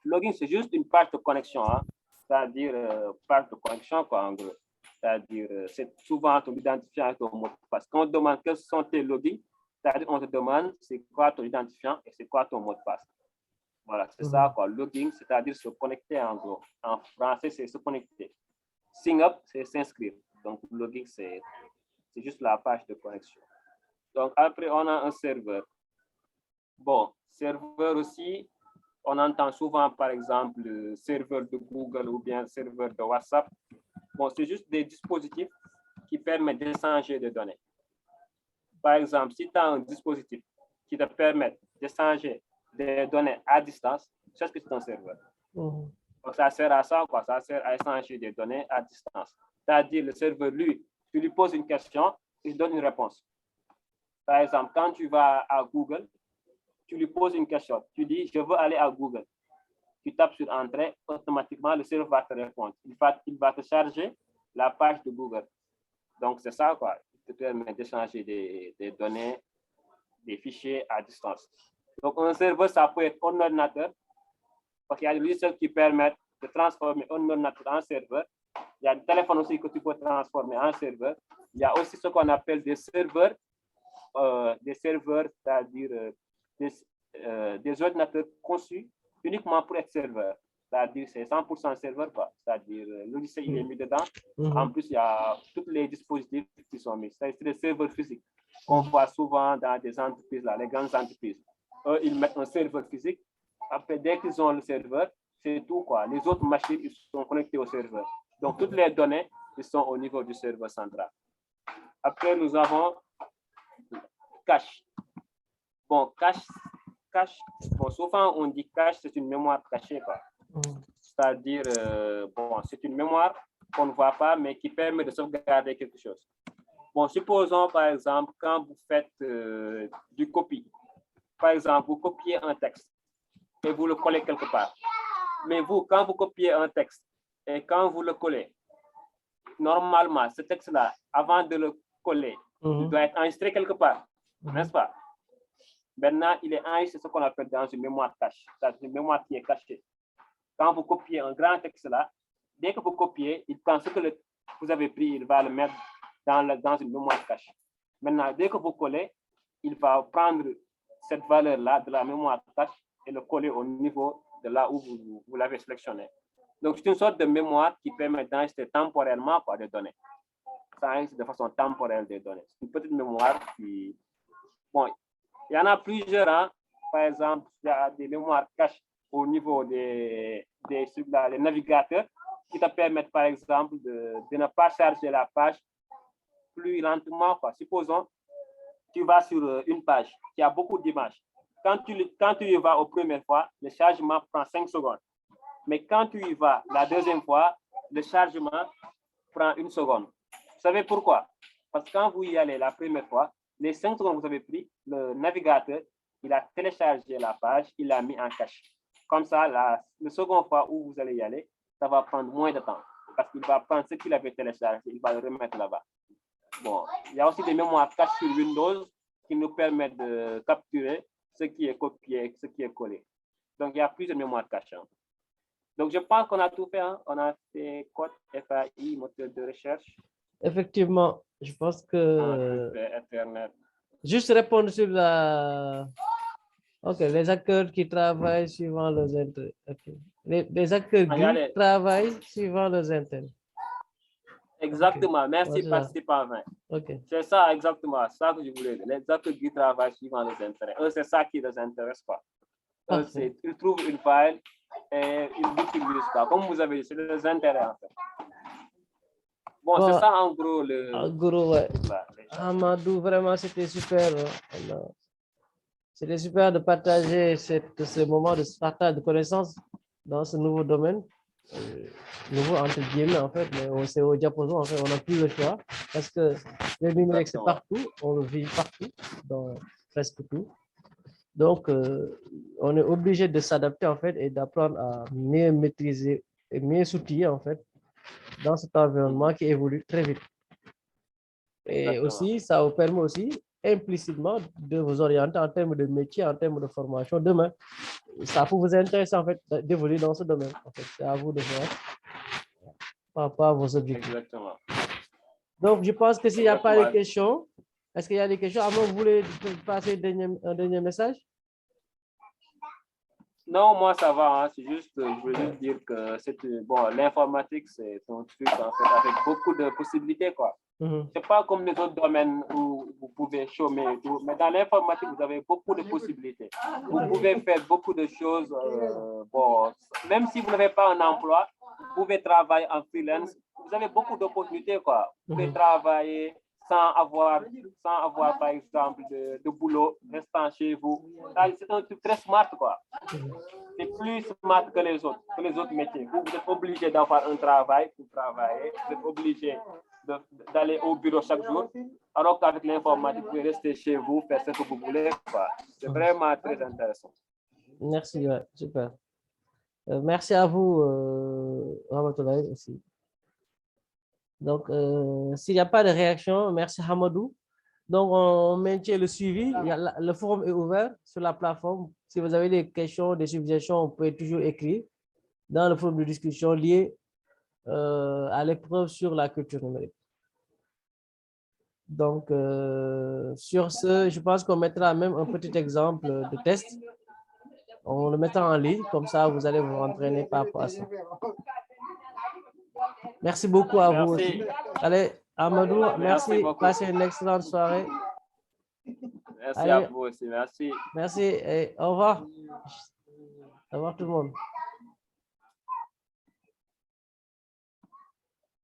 Logging, c'est juste une page de connexion. Hein? C'est-à-dire, page de connexion, quoi, en gros. C'est-à-dire, c'est souvent ton identifiant et ton mot de passe. Quand on demande quels sont tes logins, c'est-à-dire, on te demande c'est quoi ton identifiant et c'est quoi ton mot de passe. Voilà, c'est ça, quoi. Logging, c'est-à-dire se connecter, en gros. En français, c'est se connecter. Sign up, c'est s'inscrire. Donc, logging, c'est juste la page de connexion. Donc, après, on a un serveur. Bon, serveur aussi, on entend souvent, par exemple, le serveur de Google ou bien le serveur de WhatsApp. Bon, c'est juste des dispositifs qui permettent d'échanger des données. Par exemple, si tu as un dispositif qui te permet d'échanger des données à distance, c'est ce que c'est un serveur. Donc, ça sert à ça, quoi. Ça sert à échanger des données à distance. C'est-à-dire, le serveur, lui, tu lui poses une question, il donne une réponse. Par exemple, quand tu vas à Google, tu lui poses une question. Tu dis, je veux aller à Google. Tu tapes sur Entrée, automatiquement, le serveur va te répondre. Il va te charger la page de Google. Donc, c'est ça, quoi. Il te permet d'échanger des données, des fichiers à distance. Donc, un serveur, ça peut être un ordinateur, parce qu'il y a des logiciels qui permettent de transformer un ordinateur en serveur. Il y a des téléphones aussi que tu peux transformer en serveur. Il y a aussi ce qu'on appelle des serveurs, c'est-à-dire des ordinateurs conçus uniquement pour être serveur. C'est-à-dire c'est 100% serveur, quoi. C'est-à-dire le logiciel il est mis dedans. En plus, il y a tous les dispositifs qui sont mis. C'est des serveurs physiques qu'on voit souvent dans des entreprises, là, les grandes entreprises. Eux, ils mettent un serveur physique. Après, dès qu'ils ont le serveur, c'est tout, quoi. Les autres machines, ils sont connectés au serveur. Donc, toutes les données, ils sont au niveau du serveur central. Après, nous avons cache. Bon, cache. Bon, souvent, on dit cache, c'est une mémoire cachée, quoi. C'est-à-dire, bon, c'est une mémoire qu'on ne voit pas, mais qui permet de sauvegarder quelque chose. Bon, supposons, par exemple, quand vous faites du copie. Par exemple, vous copiez un texte et vous le collez quelque part. Mais vous, quand vous copiez un texte et quand vous le collez, normalement, ce texte-là, avant de le coller, il doit être enregistré quelque part, n'est-ce pas? Maintenant, il est enregistré ce qu'on appelle dans une mémoire cache, c'est une mémoire qui est cachée. Quand vous copiez un grand texte là, dès que vous copiez, il prend ce que vous avez pris, il va le mettre dans une mémoire cache. Maintenant, dès que vous collez, il va prendre cette valeur-là de la mémoire cache et le coller au niveau de là où vous l'avez sélectionné. Donc, c'est une sorte de mémoire qui permet d'enregistrer temporairement des données. Ça enregistre de façon temporaire des données. C'est une petite mémoire qui... Bon, il y en a plusieurs. Hein. Par exemple, il y a des mémoires caches au niveau des navigateurs qui te permettent, par exemple, de ne pas charger la page plus lentement. Quoi. Supposons, tu vas sur une page qui a beaucoup d'images. Quand tu y vas aux premières fois, le chargement prend 5 secondes. Mais quand tu y vas la deuxième fois, le chargement prend 1 seconde. Vous savez pourquoi? Parce que quand vous y allez la première fois, les 5 secondes que vous avez pris, le navigateur, il a téléchargé la page, il l'a mis en cache. Comme ça, la seconde fois où vous allez y aller, ça va prendre moins de temps. Parce qu'il va prendre ce qu'il avait téléchargé, il va le remettre là-bas. Bon, il y a aussi des mémoires cachées sur Windows qui nous permettent de capturer ce qui est copié, ce qui est collé. Donc, il y a plusieurs mémoires cachées. Donc, je pense qu'on a tout fait. Hein? On a fait code, FAI, moteur de recherche. Effectivement, je pense que Internet. juste répondre sur la... Ok, les acteurs qui travaillent suivant leurs intérêts. Ok. Les acteurs qui travaillent suivant leurs intérêts. Exactement. Okay. Merci, Ouais, participant 20. Ok. C'est ça, exactement. Ça que je voulais dire. Les acteurs qui travaillent suivant les intérêts. Eux, c'est ça qui les intéresse pas. Eux, ils trouvent une faille et ils l'utilisent pas. Comme vous avez dit, c'est les intérêts en fait. Bon, c'est ça en gros le. En gros, ouais. Amadou, vraiment, c'était super. C'était super de partager ce moment de partage de connaissances dans ce nouveau domaine. Nouveau entre guillemets en fait, mais c'est au diapason en fait, on n'a plus le choix parce que le numérique c'est partout, on le vit partout, dans presque tout. Donc, on est obligé de s'adapter en fait et d'apprendre à mieux maîtriser et mieux s'outiller en fait dans cet environnement qui évolue très vite. Et aussi, ça vous permet aussi implicitement de vous orienter en termes de métier, en termes de formation demain. Ça peut vous intéresser en fait d'évoluer dans ce domaine. En fait, c'est à vous de voir par rapport à vos objectifs. Exactement. Donc, je pense que s'il n'y a pas de questions, est-ce qu'il y a des questions? Avant, vous voulez passer un dernier message? Non, moi ça va. Hein. C'est juste, je voulais dire que bon, l'informatique, c'est un truc en fait avec beaucoup de possibilités, quoi. C'est pas comme les autres domaines où vous pouvez chômer et tout, mais dans l'informatique, vous avez beaucoup de possibilités. Vous pouvez faire beaucoup de choses. Bon, même si vous n'avez pas un emploi, vous pouvez travailler en freelance. Vous avez beaucoup d'opportunités, quoi. Vous pouvez travailler sans avoir par exemple, de boulot, restant chez vous. C'est un truc très smart, quoi. C'est plus smart que les autres métiers. Vous êtes obligé d'avoir un travail pour travailler. Vous êtes obligé d'aller au bureau chaque jour. Alors qu'avec l'informatique, vous pouvez rester chez vous, faire ce que vous voulez. C'est vraiment très intéressant. Merci, ouais, super. Merci à vous, Ramatoulaye aussi. Donc, s'il n'y a pas de réaction, merci Hamadou. Donc, on maintient le suivi. Le forum est ouvert sur la plateforme. Si vous avez des questions, des suggestions, vous pouvez toujours écrire dans le forum de discussion lié à l'épreuve sur la culture numérique. Donc, sur ce, je pense qu'on mettra même un petit exemple de test. On le mettra en ligne, comme ça, vous allez vous entraîner par rapport à ça. Merci beaucoup à vous aussi. Allez, Amadou, merci. Passez une excellente soirée. Merci à vous aussi. Merci. Merci et au revoir. Au revoir tout le monde.